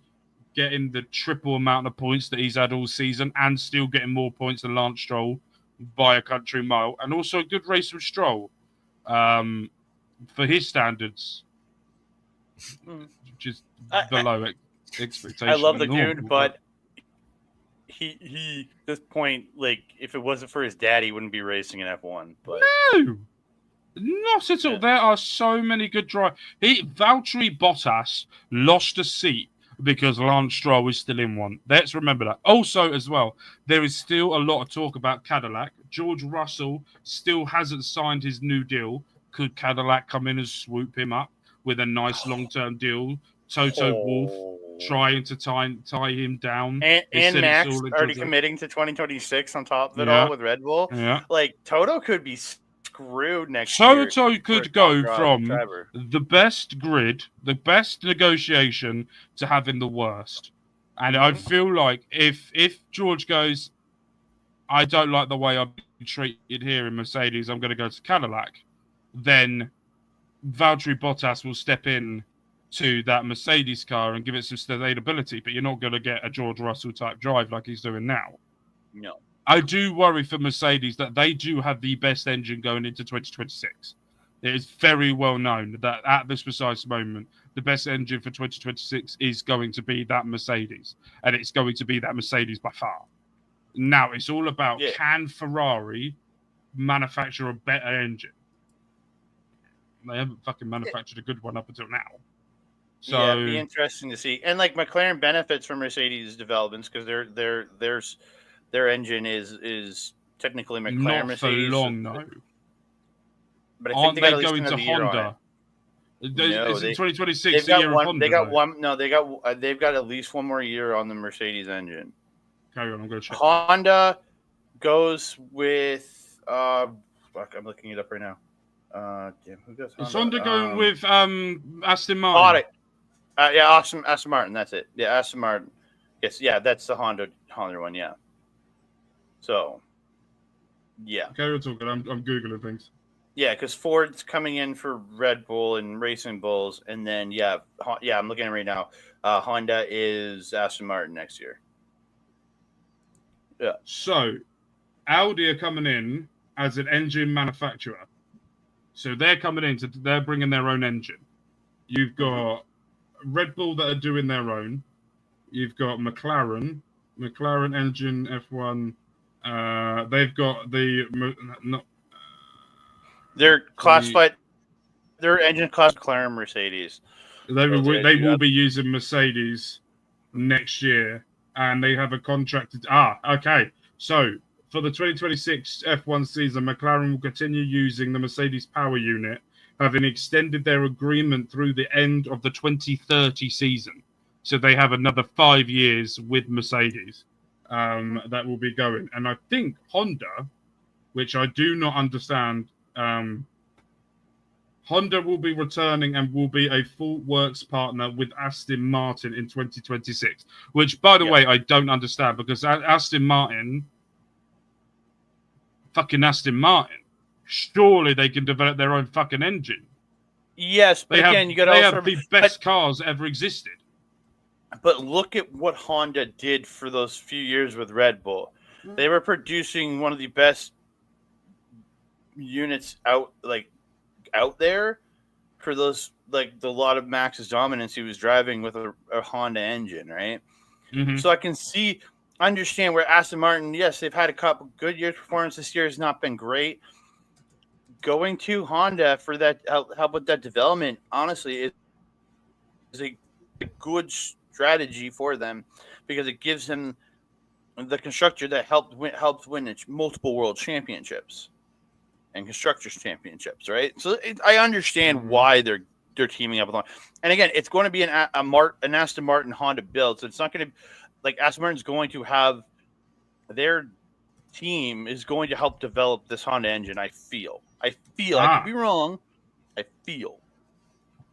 getting the triple amount of points that he's had all season and still getting more points than Lance Stroll by a country mile. And also a good race from Stroll for his standards, which is below expectation.
I love the dude, but he at this point, like, if it wasn't for his dad, he wouldn't be racing in F1. But
no, not at all. Yeah. There are so many good drivers. Valtteri Bottas lost a seat because Lance Stroll is still in one. Let's remember that. Also, as well, there is still a lot of talk about Cadillac. George Russell still hasn't signed his new deal. Could Cadillac come in and swoop him up with a nice long-term deal? Toto Wolff trying to tie him down.
And Max already committing to 2026 on top of it all with Red Bull.
Yeah.
Like, Toto could be screwed next year.
Toto could go from the best grid, the best negotiation, to having the worst. And I feel like if George goes, I don't like the way I've been treated here in Mercedes, I'm going to go to Cadillac, then Valtteri Bottas will step in to that Mercedes car and give it some sustainability, but you're not going to get a George Russell type drive like he's doing now.
No.
I do worry for Mercedes that they do have the best engine going into 2026. It is very well known that at this precise moment, the best engine for 2026 is going to be that Mercedes, and it's going to be that Mercedes by far. Now, it's all about can Ferrari manufacture a better engine? They haven't fucking manufactured a good one up until now. So
it'd be interesting to see. And like McLaren benefits from Mercedes developments because their engine is technically McLaren
not
Mercedes.
For long, no.
But I think they got
going to Honda?
No,
it's in 2026. They've got one.
They got one. No, they've got at least one more year on the Mercedes engine.
Carry on. I'm going to check.
Honda goes with. I'm looking it up right now. Damn, who goes?
Is Honda going with Aston Martin?
Got it. Aston Martin. That's it. Yeah, Aston Martin. Yes, yeah, that's the Honda one. Yeah. So, yeah.
Carry on talking. I'm googling things.
Yeah, because Ford's coming in for Red Bull and Racing Bulls, and then I'm looking at it right now. Honda is Aston Martin next year. Yeah.
So, Audi are coming in as an engine manufacturer. So they're coming in they're bringing their own engine. You've got Red Bull that are doing their own. You've got McLaren engine F1. They've got
they're classified. Their engine class McLaren Mercedes.
They will be using Mercedes next year, and they have a contracted. Okay. So for the 2026 F1 season, McLaren will continue using the Mercedes power unit having extended their agreement through the end of the 2030 season. So they have another 5 years with Mercedes that will be going. And I think Honda, which I do not understand, Honda will be returning and will be a full works partner with Aston Martin in 2026, which, by the way, I don't understand because Aston Martin, surely they can develop their own fucking engine.
Yes, but again, you got to
they have the best cars ever existed.
But look at what Honda did for those few years with Red Bull. They were producing one of the best units out there for those, like the lot of Max's dominance he was driving with a Honda engine, right?
Mm-hmm.
So I can understand where Aston Martin, yes, they've had a couple good years. Performance this year has not been great. Going to Honda for that help with that development, honestly, is a good strategy for them because it gives them the constructor that helps win multiple world championships and constructors championships, right? So I understand why they're teaming up with Honda. And again, it's going to be an Aston Martin Honda build, so it's not going to like Aston Martin's going to have their team is going to help develop this Honda engine. I feel. I could be wrong. I feel.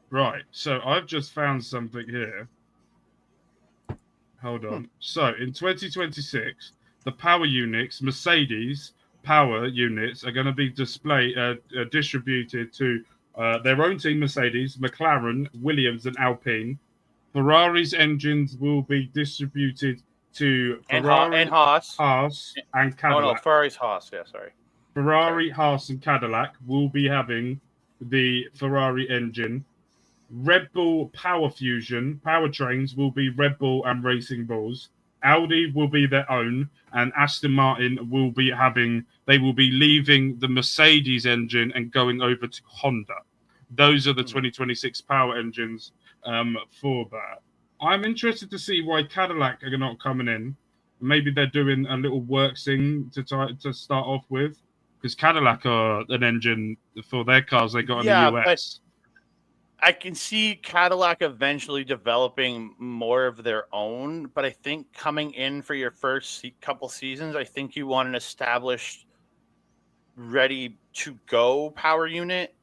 Right. So I've just found something here. Hold on. So in 2026, the power units, Mercedes power units, are going to be distributed to their own team, Mercedes, McLaren, Williams, and Alpine. Ferrari's engines will be distributed to Ferrari,
and Haas,
and Cadillac.
Oh no, Ferrari's Haas. Yeah, sorry.
Ferrari, Haas, and Cadillac will be having the Ferrari engine. Red Bull Power Fusion powertrains will be Red Bull and Racing Bulls. Audi will be their own, and Aston Martin will be leaving the Mercedes engine and going over to Honda. Those are the 2026 power engines for that. I'm interested to see why Cadillac are not coming in. Maybe they're doing a little work thing to start off with, because Cadillac are an engine for their cars they got in the US.
I can see Cadillac eventually developing more of their own, but I think coming in for your first couple seasons, I think you want an established, ready-to-go power unit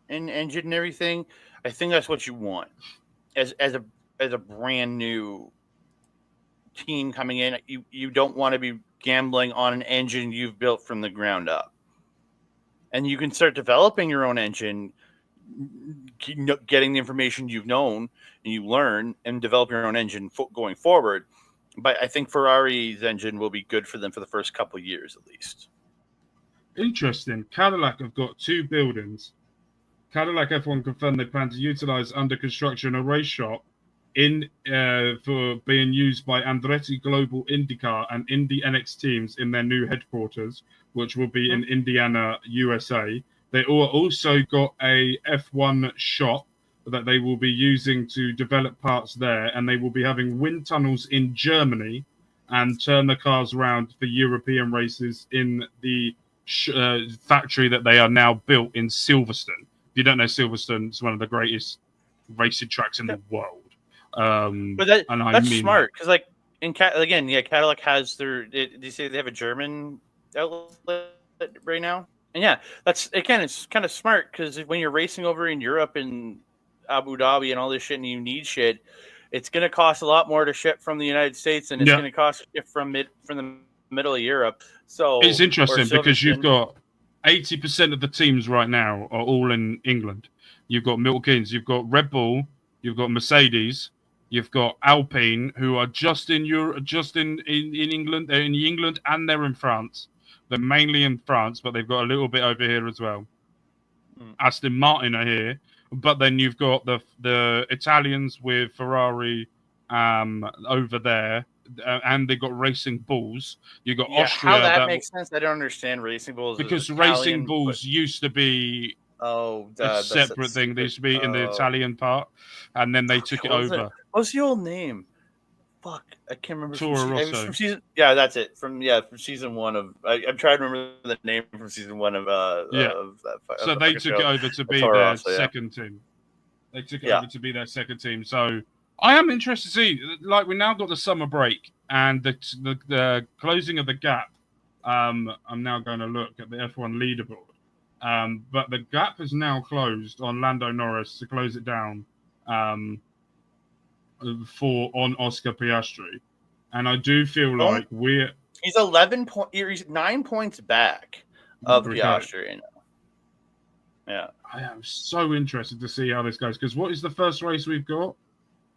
and engine and everything. I think that's what you want as a brand new team coming in. You don't want to be gambling on an engine you've built from the ground up, and you can start developing your own engine. Getting the information you've known and you learn and develop your own engine going forward. But I think Ferrari's engine will be good for them for the first couple of years at least.
Interesting. Cadillac have got 2 buildings. Cadillac F1 confirmed they plan to utilize under construction a race shop for being used by Andretti Global IndyCar and Indy NX teams in their new headquarters, which will be in Indiana, USA. They also got a F1 shop that they will be using to develop parts there, and they will be having wind tunnels in Germany and turn the cars around for European races in the factory that they are now built in Silverstone. If you don't know Silverstone, it's one of the greatest racing tracks in the world.
But that's smart because, like, Cadillac has their. Did you say they have a German outlet right now? And yeah, it's kind of smart because when you're racing over in Europe and Abu Dhabi and all this shit and you need shit, it's going to cost a lot more to ship from the United States and it's going to cost to ship from the middle of Europe. So
it's interesting because you've got 80% of the teams right now are all in England. You've got Milkins, you've got Red Bull, you've got Mercedes, you've got Alpine, who are just in Europe, just in England. They're in England and they're in France. They're mainly in France, but they've got a little bit over here as well. Aston Martin are here, but then you've got the Italians with Ferrari over there, and they've got Racing Bulls. You've got Austria.
How that makes sense? I don't understand Racing Bulls
because Racing Bulls used to be a separate thing. They used to be in the Italian part, and then they took it over.
What's the old name? fuck, I can't remember.
Toro
It was
Rosso.
from season. Yeah, that's it. From season one of. I'm trying to remember the name from season one of.
Yeah.
Of that,
So
of
they
the
took
show.
it over to be
Toro
their
Rosso, yeah.
second team. They took it over to be their second team. So I am interested to see. Like, we now got the summer break and the closing of the gap. I'm now going to look at the F1 leaderboard. But the gap is now closed on Lando Norris to close it down on Oscar Piastri. And I do feel like
he's 9 points back of Piastri. Yeah.
I am so interested to see how this goes, because what is the first race we've got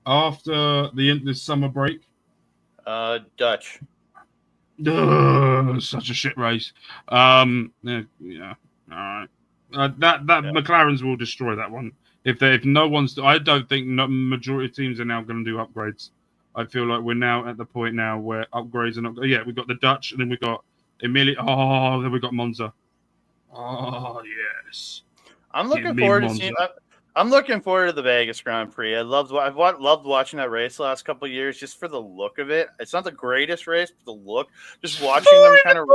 after this summer break?
Dutch.
Such a shit race. Yeah. All right. McLaren's will destroy that one. If no one's, I don't think majority of teams are now going to do upgrades. I feel like we're now at the point now where upgrades are not. Yeah, we've got the Dutch, and then we've got Emilia. Oh, then we've got Monza. Oh yes.
I'm looking forward to seeing. I'm looking forward to the Vegas Grand Prix. I've loved watching that race the last couple of years just for the look of it. It's not the greatest race, but the look. Just watching them kind of.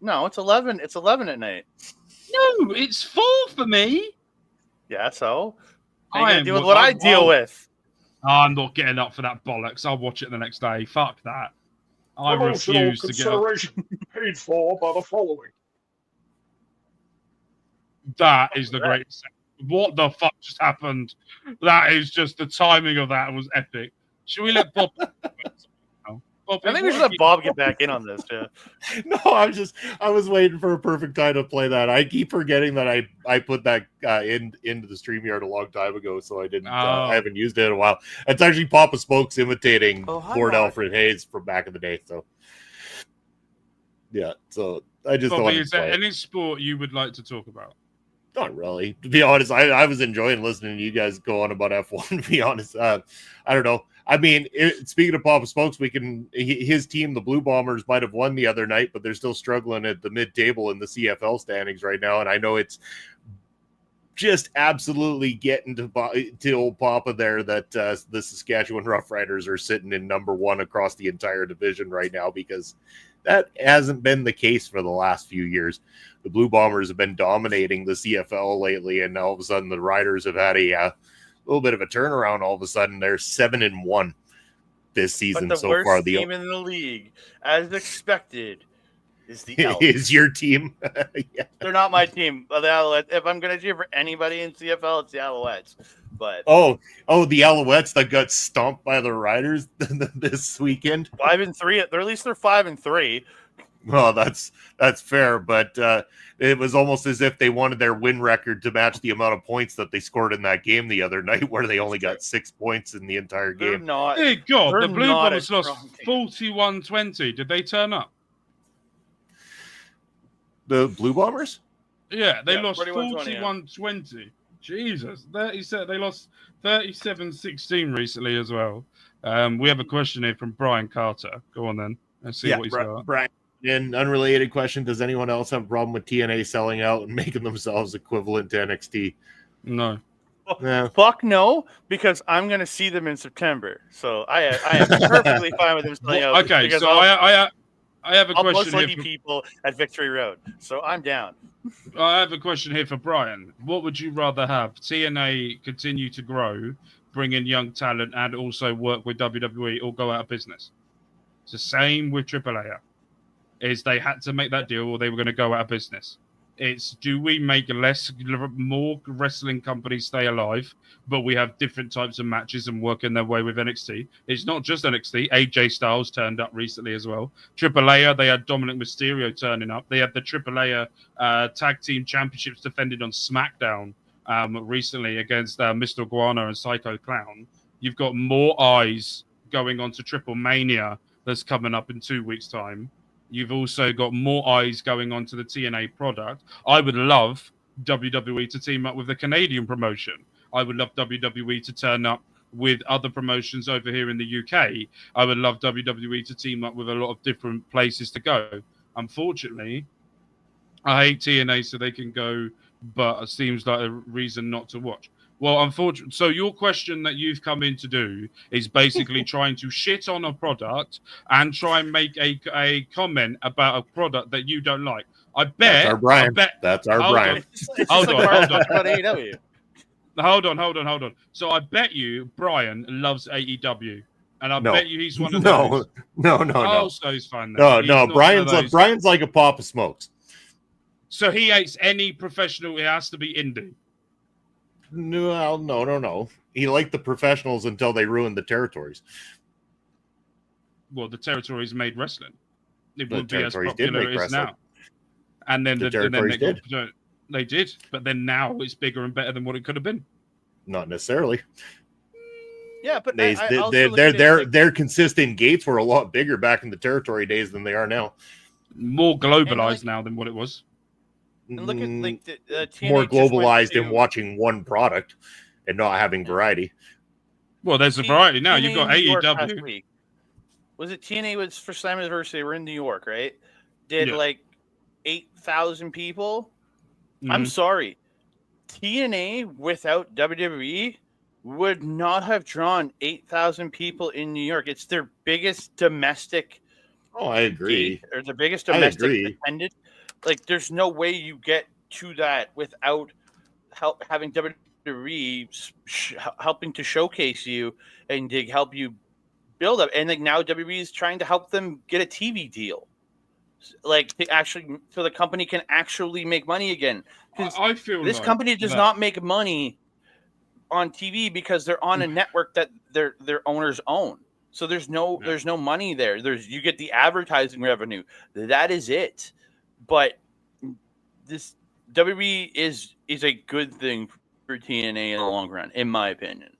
No, it's 11. It's 11 at night.
No, it's 4 for me.
Yeah, so I deal with what I deal with.
I'm not getting up for that bollocks. I'll watch it the next day. Fuck that. I refuse to get up.
Paid for by the following.
That is the greatest. What the fuck just happened? That is just the timing of that was epic. Should we let Bob?
I think we should let Bob get back in on this. Yeah.
No, I was waiting for a perfect time to play that. I keep forgetting that I put that into the StreamYard a long time ago, so I didn't. I haven't used it in a while. It's actually Papa Smokes imitating Lord Alfred Hayes from back in the day. So yeah, so I just.
Bobby, is there any sport you would like to talk about?
Not really. To be honest, I was enjoying listening to you guys go on about F1, to be honest. I don't know. I mean, speaking of Papa Smokes, his team, the Blue Bombers, might have won the other night, but they're still struggling at the mid-table in the CFL standings right now. And I know it's just absolutely getting to old Papa there that the Saskatchewan Roughriders are sitting in number 1 across the entire division right now, because that hasn't been the case for the last few years. The Blue Bombers have been dominating the CFL lately, and all of a sudden the Riders have had a little bit of a turnaround. All of a sudden they're 7-1 this season so far.
The worst team in the league, as expected, is the Alouettes.
Is your team?
Yeah. They're not my team. The Alouettes. If I'm going to cheer for anybody in CFL, it's the Alouettes. But
the Alouettes that got stomped by the Riders this weekend.
5-3. At least they're 5-3.
Well, that's fair, but it was almost as if they wanted their win record to match the amount of points that they scored in that game the other night, where they only got 6 points in the entire game.
Hey God, the Blue Bombers lost 41-20. Did they turn up?
The Blue Bombers?
Yeah, they lost 41-20. Jesus, they lost 37-16 recently as well. We have a question here from Brian Carter. Go on then. Let's see what he's got.
Brian, an unrelated question: does anyone else have a problem with TNA selling out and making themselves equivalent to NXT?
No.
Fuck no, because I'm going to see them in September. So I am perfectly fine with them selling out.
Okay, so I have a question
most lucky people at Victory Road. So I'm down.
I have a question here for Brian. What would you rather have? TNA continue to grow, bring in young talent, and also work with WWE, or go out of business? It's the same with AAA. Is they had to make that deal, or they were going to go out of business. It's, do we make more wrestling companies stay alive, but we have different types of matches and work in their way with NXT? It's not just NXT. AJ Styles turned up recently as well. AAA, they had Dominic Mysterio turning up. They had the AAA Tag Team Championships defended on SmackDown recently against Mr. Guano and Psycho Clown. You've got more eyes going on to Triple Mania that's coming up in 2 weeks' time. You've also got more eyes going on to the TNA product. I would love WWE to team up with the Canadian promotion. I would love WWE to turn up with other promotions over here in the UK. I would love WWE to team up with a lot of different places to go. Unfortunately, I hate TNA so they can go, but it seems like a reason not to watch. Well, unfortunately, so your question that you've come in to do is basically trying to shit on a product and try and make a comment about a product that you don't like. I bet.
That's our Brian.
I bet.
That's our
Hold
Brian.
on.
It's just
Hold
like
on,
Mark
hold on.
talked about AEW.
Hold on. So I bet you Brian loves AEW, and I
No.
bet you he's one of those.
No.
So he's fine then. He's
No.
not one of those.
Brian's like a pop of smokes.
So he hates any professional. It has to be indie.
No. He liked the professionals until they ruined the territories.
Well, the territories made wrestling. It
The
would be as
territories did
popular
make
as
wrestling.
now. And then
The territories did.
They did, but then now it's bigger and better than what it could have been.
Not necessarily.
Yeah, but
their consistent gates were a lot bigger back in the territory days than they are now.
More globalized now than what it was.
And look at like the TNA
More
just went
globalized
to-
in watching one product and not having variety.
Well, there's a variety now.
TNA
You've got
in New York last
AEW.
week. Was it TNA was for Slammiversary? They were in New York, right? Did
Yeah.
like 8,000 people.
Mhm.
I'm sorry. TNA without WWE would not have drawn 8,000 people in New York. It's their biggest domestic
Oh, I agree.
gate, or the biggest
I
domestic
agree.
attended. Like, there's no way you get to that without having WWE helping to showcase you and to help you build up. And like now WWE is trying to help them get a TV deal, like to actually, so the company can actually make money again.
I feel
This
like
company does not make money on TV because they're on a network that their owners own. So there's no money there. You get the advertising revenue. That is it. But this WWE is a good thing for TNA in the long run, in my opinion.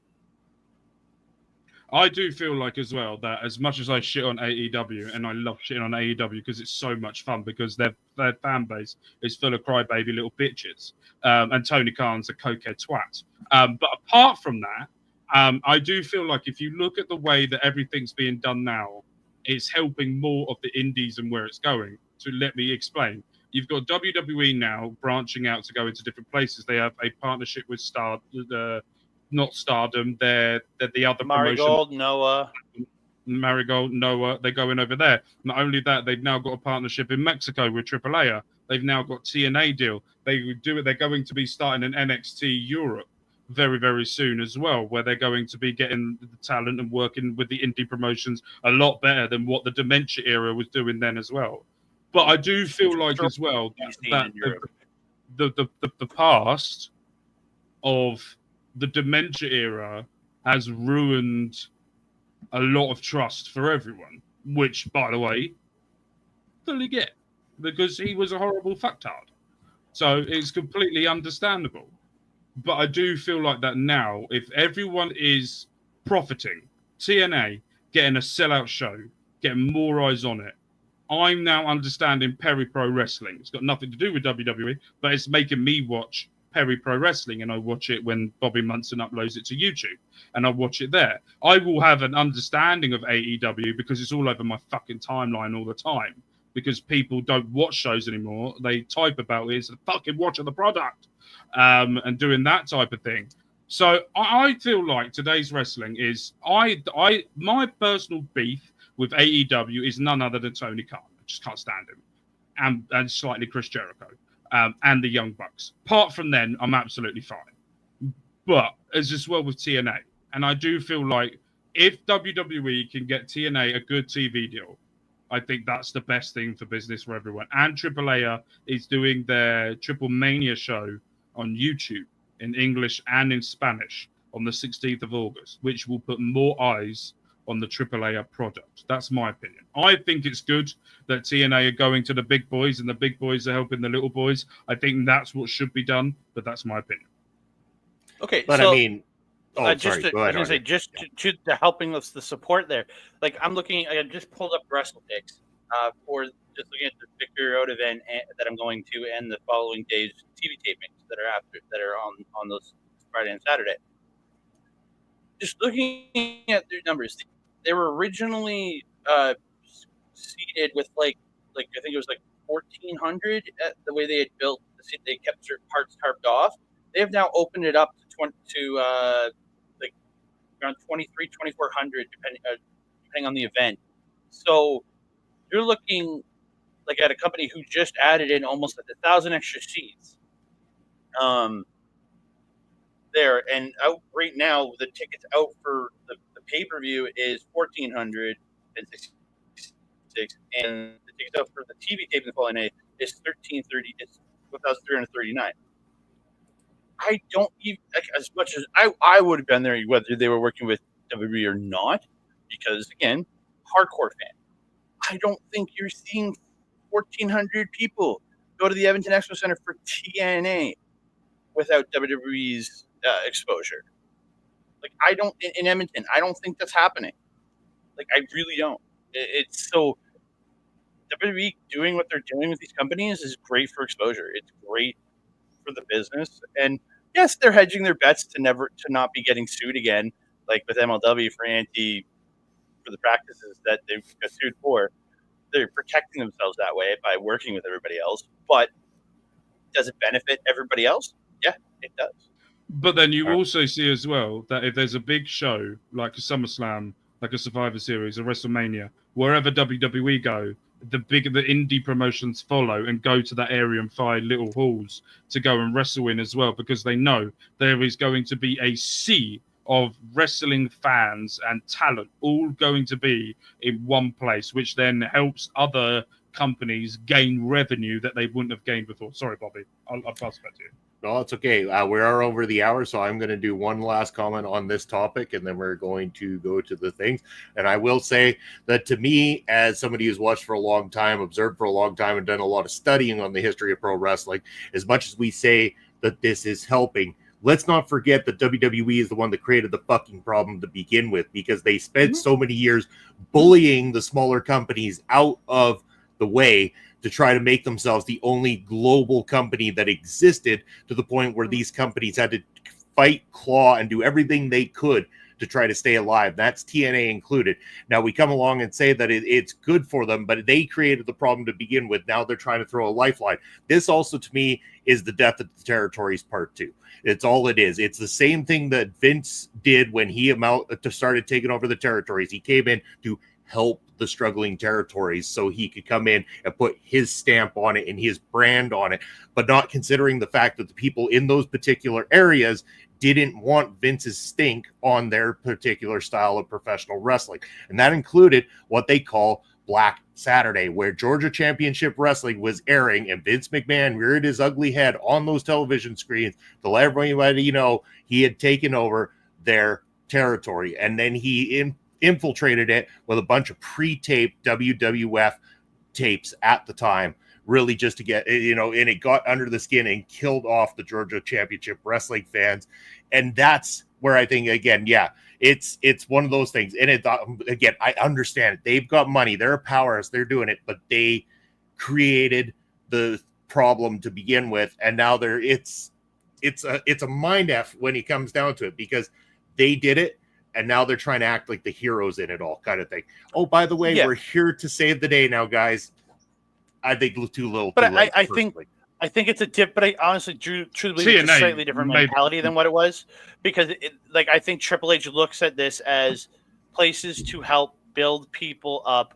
I do feel like as well that as much as I shit on AEW, and I love shitting on AEW because it's so much fun, because their fan base is full of crybaby little bitches, and Tony Khan's a cokehead twat. But apart from that, I do feel like if you look at the way that everything's being done now, it's helping more of the indies and where it's going. So let me explain. You've got WWE now branching out to go into different places. They have a partnership with not Stardom, they're the other
Marigold,
promotion. Marigold, Noah, they're going over there. Not only that, they've now got a partnership in Mexico with AAA. They've now got TNA deal. They're going to be starting an NXT Europe very, very soon as well, where they're going to be getting the talent and working with the indie promotions a lot better than what the Dementia era was doing then as well. But I do feel like as well that the past of the Dementia era has ruined a lot of trust for everyone, which, by the way, fully get, because he was a horrible fucktard. So it's completely understandable. But I do feel like that now, if everyone is profiting, TNA getting a sellout show, getting more eyes on it, I'm now understanding Perry Pro Wrestling. It's got nothing to do with WWE, but it's making me watch Perry Pro Wrestling, and I watch it when Bobby Munson uploads it to YouTube, and I watch it there. I will have an understanding of AEW because it's all over my fucking timeline all the time, because people don't watch shows anymore. They type about it, it's fucking watching the product, and doing that type of thing. So I feel like today's wrestling is my personal beef with AEW is none other than Tony Khan. I just can't stand him, and slightly Chris Jericho. And the Young Bucks. Apart from then, I'm absolutely fine. But as well with TNA, and I do feel like if WWE can get TNA a good TV deal, I think that's the best thing for business for everyone. And AAA is doing their Triple Mania show on YouTube in English and in Spanish on the 16th of August, which will put more eyes on the AAA product. That's my opinion. I think it's good that TNA are going to the big boys and the big boys are helping the little boys. I think that's what should be done, but that's my opinion.
Okay,
but
so
I mean,
just to helping us the support there. Like I just pulled up WrestlePix for just looking at the Victory Road event that I'm going to, and the following day's TV tapings that are on those Friday and Saturday. Just looking at their numbers, they were originally seated with like I think it was like 1,400 at the way they had built. They kept certain parts tarped off. They have now opened it up to like around 2,400 depending on the event. So you're looking like at a company who just added in almost 1,000 extra seats. There and out right now, the tickets out for the pay-per-view is 1,466, and the tickets out for the TV tape the following night is 1,330. It's 1,339. I don't even as much as I would have been there whether they were working with WWE or not, because again, hardcore fan. I don't think you're seeing 1,400 people go to the Edmonton Expo Center for TNA without WWE's exposure. Like I don't in Edmonton, I don't think that's happening. Like I really don't. It's so WWE doing what they're doing with these companies is great for exposure. It's great for the business, and yes, they're hedging their bets to not be getting sued again, like with MLW for the practices that they got sued for. They're protecting themselves that way by working with everybody else. But does it benefit everybody else? Yeah, it does.
But then you also see as well that if there's a big show like a SummerSlam, like a Survivor Series, a WrestleMania, wherever WWE go, the indie promotions follow and go to that area and find little halls to go and wrestle in as well, because they know there is going to be a sea of wrestling fans and talent all going to be in one place, which then helps other companies gain revenue that they wouldn't have gained before. Sorry, Bobby. I'll pass it back to you.
No, it's okay. We are over the hour, so I'm going to do one last comment on this topic, and then we're going to go to the things. And I will say that to me, as somebody who's watched for a long time, observed for a long time, and done a lot of studying on the history of pro wrestling, as much as we say that this is helping, let's not forget that WWE is the one that created the fucking problem to begin with, because they spent so many years bullying the smaller companies out of the way to try to make themselves the only global company that existed, to the point where these companies had to fight, claw, and do everything they could to try to stay alive. That's TNA included. Now we come along and say that it's good for them, but they created the problem to begin with. Now they're trying to throw a lifeline. This also, to me, is the death of the territories part 2. It's all it is. It's the same thing that Vince did when he started taking over the territories. He came in to help the struggling territories so he could come in and put his stamp on it and his brand on it, but not considering the fact that the people in those particular areas didn't want Vince's stink on their particular style of professional wrestling. And that included what they call Black Saturday, where Georgia Championship Wrestling was airing, and Vince McMahon reared his ugly head on those television screens to let everybody know he had taken over their territory. And then he infiltrated it with a bunch of pre-taped WWF tapes at the time, really just to get, and it got under the skin and killed off the Georgia Championship Wrestling fans. And that's where I think, again, it's one of those things. And again, I understand it. They've got money. They're a powerhouse. They're doing it, but they created the problem to begin with. And now it's a mind F when it comes down to it, because they did it. And now they're trying to act like the heroes in it all, kind of thing. Oh, by the way, we're here to save the day now, guys. I think too little.
But
too late,
I think it's a tip. But I honestly, truly believe it's a slightly different mentality than what it was, because I think Triple H looks at this as places to help build people up.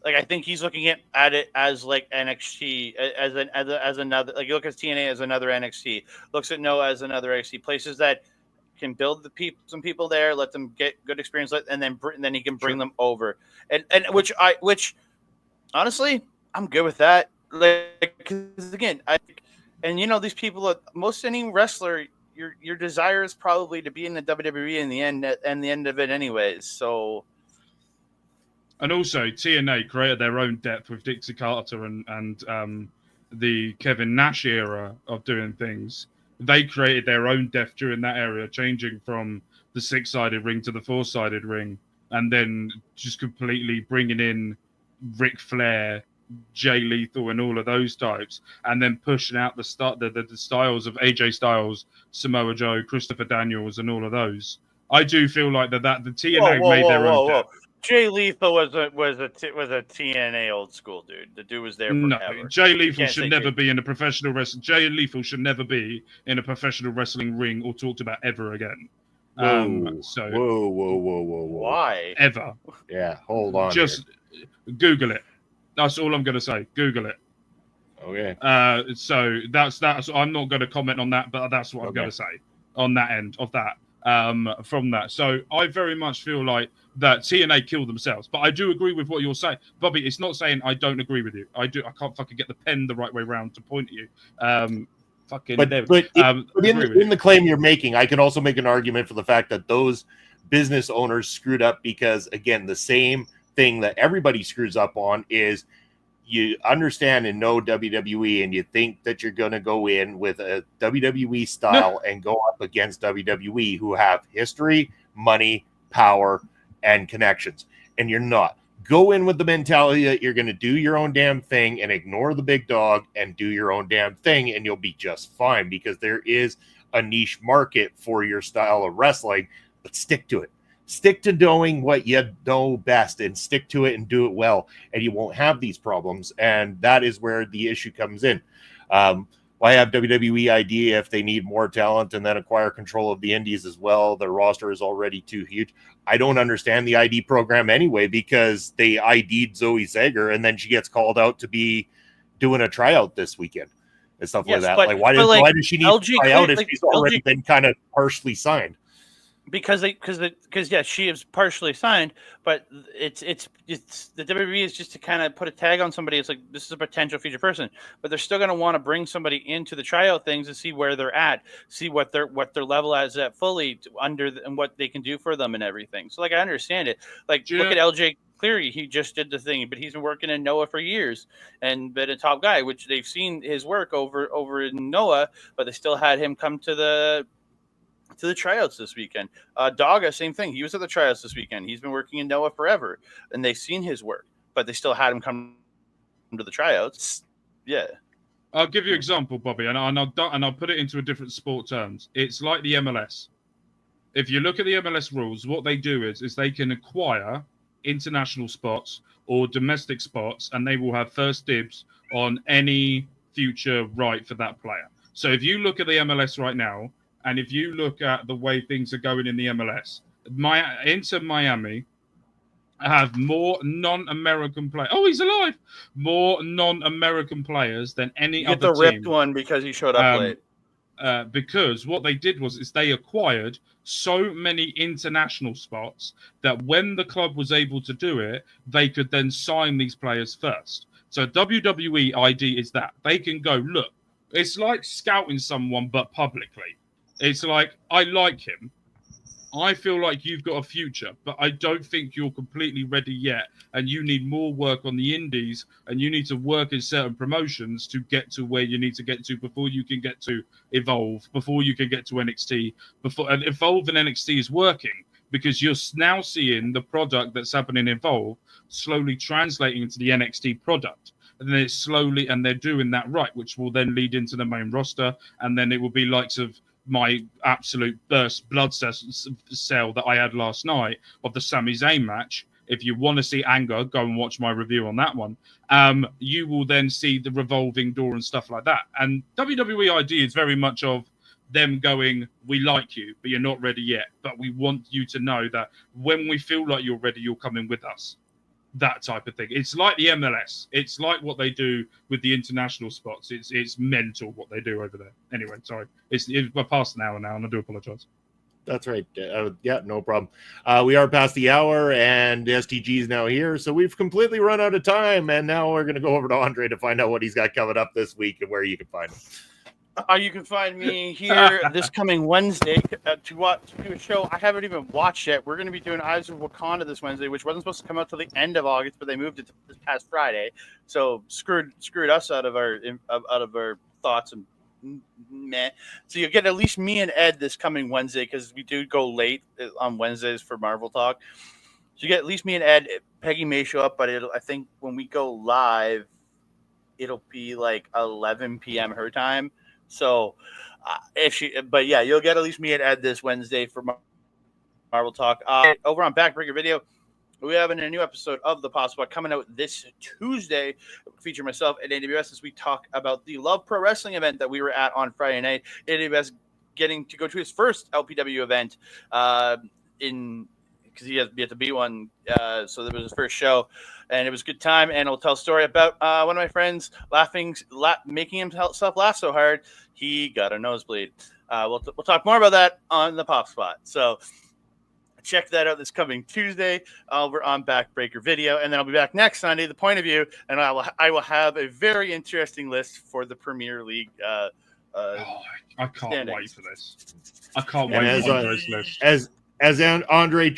Like I think he's looking at it as like NXT as another. Like you look at TNA as another NXT. Looks at Noah as another NXT. Places that can build some people there, let them get good experience, and then he can bring them over, and which honestly I'm good with that. Like, because again, these people, most any wrestler, your desire is probably to be in the WWE in the end, and the end of it anyways. So,
and also TNA created their own depth with Dixie Carter and the Kevin Nash era of doing things. They created their own depth during that area, changing from the 6-sided ring to the 4-sided ring, and then just completely bringing in Ric Flair, Jay Lethal, and all of those types, and then pushing out the styles of AJ Styles, Samoa Joe, Christopher Daniels, and all of those. I do feel like that the TNA made their own depth.
Jay Lethal was a TNA old school dude. The dude was there
No,
forever.
Jay
You
Lethal
can't
should
say
never
Jay-
be in a professional wrestling. Jay Lethal should never be in a professional wrestling ring or talked about ever again.
Whoa,
So
whoa.
Why?
ever.
Yeah, hold on.
Just Google it. That's all I'm going to say. Google it.
Okay.
So that's. I'm not going to comment on that, but that's what I'm going to say on that end of that. From that, so I very much feel like that TNA killed themselves. But I do agree with what you're saying, Bobby. It's not saying I don't agree with you. I do. I can't fucking get the pen the right way around to point at you.
But in the claim you're making, I can also make an argument for the fact that those business owners screwed up because, again, the same thing that everybody screws up on is you understand and know WWE and you think that you're going to go in with a WWE style and go up against WWE who have history, money, power, and connections. And you're not. Go in with the mentality that you're going to do your own damn thing and ignore the big dog and do your own damn thing, and you'll be just fine because there is a niche market for your style of wrestling, but stick to it. Stick to knowing what you know best and stick to it and do it well, and you won't have these problems. And that is where the issue comes in. Why have WWE ID if they need more talent and then acquire control of the indies as well? Their roster is already too huge. I don't understand the ID program anyway because they ID'd Zoe Zager and then she gets called out to be doing a tryout this weekend and stuff like that. Why does she need to try out if she's already been kind of partially signed?
Because she is partially signed, but it's the WWE is just to kind of put a tag on somebody. It's like this is a potential future person, but they're still going to want to bring somebody into the tryout things to see where they're at, see what their level is at fully and what they can do for them and everything. So like I understand it. Like look at LJ Cleary, he just did the thing, but he's been working in Noah for years and been a top guy, which they've seen his work over in Noah, but they still had him come to the tryouts this weekend. Daga, same thing. He was at the tryouts this weekend. He's been working in Noah forever, and they've seen his work, but they still had him come to the tryouts. Yeah.
I'll give you an example, Bobby, and I'll put it into a different sport terms. It's like the MLS. If you look at the MLS rules, what they do is they can acquire international spots or domestic spots, and they will have first dibs on any future right for that player. So if you look at the MLS right now, and if you look at the way things are going in the MLS, Inter Miami have more non-American players. Oh, he's alive! More non-American players than any other team.
You get the ripped one because he showed up late.
Because what they did is they acquired so many international spots that when the club was able to do it, they could then sign these players first. So WWE ID is that. They can go, look, it's like scouting someone, but publicly. It's like, I like him. I feel like you've got a future, but I don't think you're completely ready yet. And you need more work on the indies, and you need to work in certain promotions to get to where you need to get to before you can get to Evolve, before you can get to NXT. And Evolve and NXT is working because you're now seeing the product that's happening in Evolve slowly translating into the NXT product. And then it's slowly, and they're doing that right, which will then lead into the main roster. And then it will be likes of my absolute burst blood cell that I had last night of the Sami Zayn match. If you want to see anger, go and watch my review on that one. You will then see the revolving door and stuff like that. And WWE ID is very much of them going, we like you, but you're not ready yet. But we want you to know that when we feel like you're ready, you'll come in with us. That type of thing. It's like the MLS. It's like what they do with the international spots. It's mental what they do over there. Anyway, sorry. We're past an hour now, and I do apologize.
That's right. Yeah, no problem. We are past the hour, and the STG is now here, so we've completely run out of time, and now we're going to go over to Andre to find out what he's got coming up this week and where you can find him.
You can find me here this coming Wednesday to do a show I haven't even watched yet. We're going to be doing Eyes of Wakanda this Wednesday, which wasn't supposed to come out till the end of August, but they moved it to this past Friday. So screwed us out of our thoughts and meh. So you'll get at least me and Ed this coming Wednesday because we do go late on Wednesdays for Marvel Talk. So you get at least me and Ed. Peggy may show up, but I think when we go live, it'll be like 11 p.m. her time. So you'll get at least me and Ed this Wednesday for Marvel Talk. Over on Backbreaker Video, We have a new episode of the Pop Spot coming out this Tuesday, featuring myself and AWS as we talk about the Love Pro Wrestling event that we were at on Friday night. AWS getting to go to his first LPW event because he has yet to be one. So that was his first show, and it was a good time. And he'll tell a story about one of my friends making himself laugh so hard he got a nosebleed. We'll talk more about that on the Pop Spot. So check that out this coming Tuesday. We're on Backbreaker Video, and then I'll be back next Sunday, The Point of View, and I will have a very interesting list for the Premier League.
I can't wait for this. I can't wait for Andre's list.
As Andre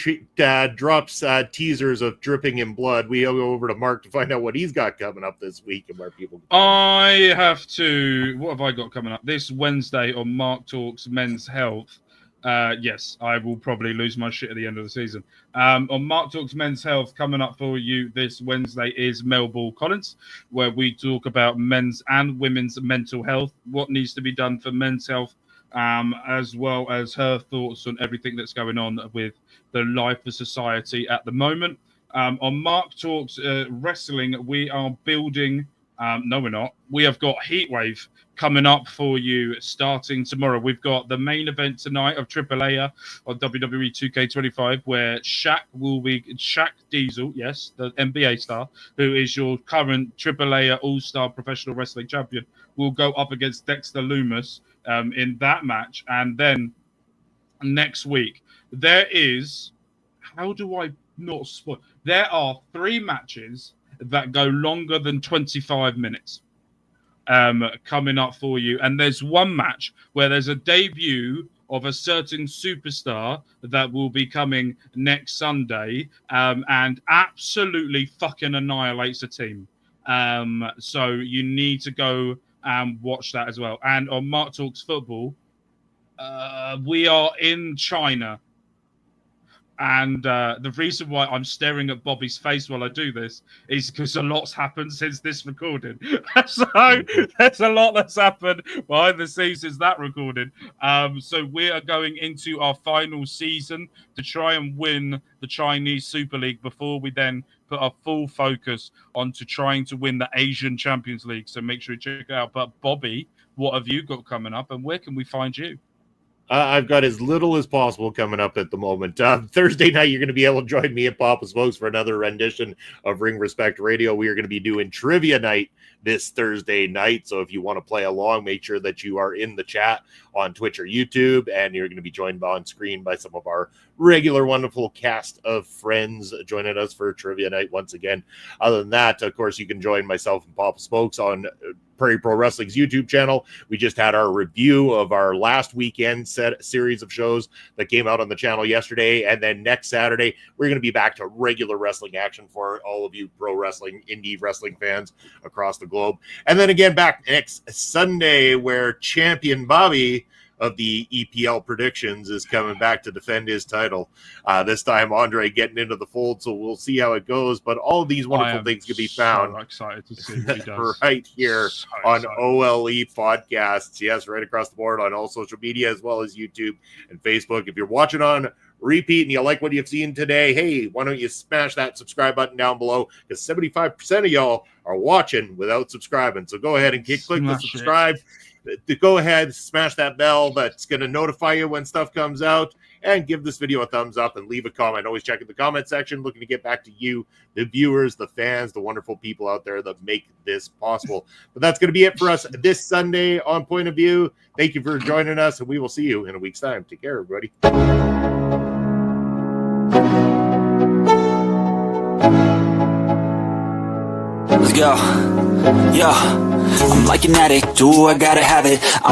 drops teasers of dripping in blood, we'll go over to Mark to find out what he's got coming up this week and where people.
I have to. What have I got coming up this Wednesday on Mark Talks Men's Health? Yes, I will probably lose my shit at the end of the season. On Mark Talks Men's Health, coming up for you this Wednesday is Mel Ball Collins, where we talk about men's and women's mental health, what needs to be done for men's health, as well as her thoughts on everything that's going on with the life of society at the moment. On Mark Talks Wrestling, we are building... no, we're not. We have got Heatwave coming up for you starting tomorrow. We've got the main event tonight of AAA on WWE 2K25, where Shaq Diesel, yes, the NBA star, who is your current AAA All-Star Professional Wrestling Champion, will go up against Dexter Lumis in that match. And then next week, there is... How do I not spoil? There are 3 matches that go longer than 25 minutes coming up for you. And there's one match where there's a debut of a certain superstar that will be coming next Sunday and absolutely fucking annihilates a team. So you need to go and watch that as well. And on Mark Talks Football, we are in China. And the reason why I'm staring at Bobby's face while I do this is because a lot's happened since this recording. So there's a lot that's happened behind the scenes since that recording. So we are going into our final season to try and win the Chinese Super League before we then put our full focus onto trying to win the Asian Champions League. So make sure you check it out. But Bobby, what have you got coming up and where can we find you?
I've got as little as possible coming up at the moment. Thursday night, you're going to be able to join me and Papa Smokes for another rendition of Ring Respect Radio. We are going to be doing trivia night this Thursday night. So if you want to play along, make sure that you are in the chat on Twitch or YouTube, and you're going to be joined on screen by some of our regular wonderful cast of friends joining us for trivia night once again. Other than that, of course, you can join myself and Papa Smokes on Prairie Pro Wrestling's YouTube channel. We just had our review of our last weekend series of shows that came out on the channel yesterday, and then next Saturday we're going to be back to regular wrestling action for all of you pro wrestling, indie wrestling fans across the globe. And then again back next Sunday, where champion Bobby of the EPL predictions is coming back to defend his title. This time Andre getting into the fold, so we'll see how it goes. But all of these wonderful things can be found
excited to see what he does.
right here on OLE Podcasts. Yes, right across the board on all social media as well as YouTube and Facebook. If you're watching on repeat and you like what you've seen today, hey, why don't you smash that subscribe button down below, because 75% of y'all are watching without subscribing. So go ahead and click the subscribe. Go ahead, smash that bell that's going to notify you when stuff comes out, and give this video a thumbs up and leave a comment. Always check in the comment section, looking to get back to you, the viewers, the fans, the wonderful people out there that make this possible. But that's going to be it for us this Sunday on Point of View. Thank you for joining us, and we will see you in a week's time. Take care, everybody.
Let's go. Yo, I'm like an addict. Do I gotta have it?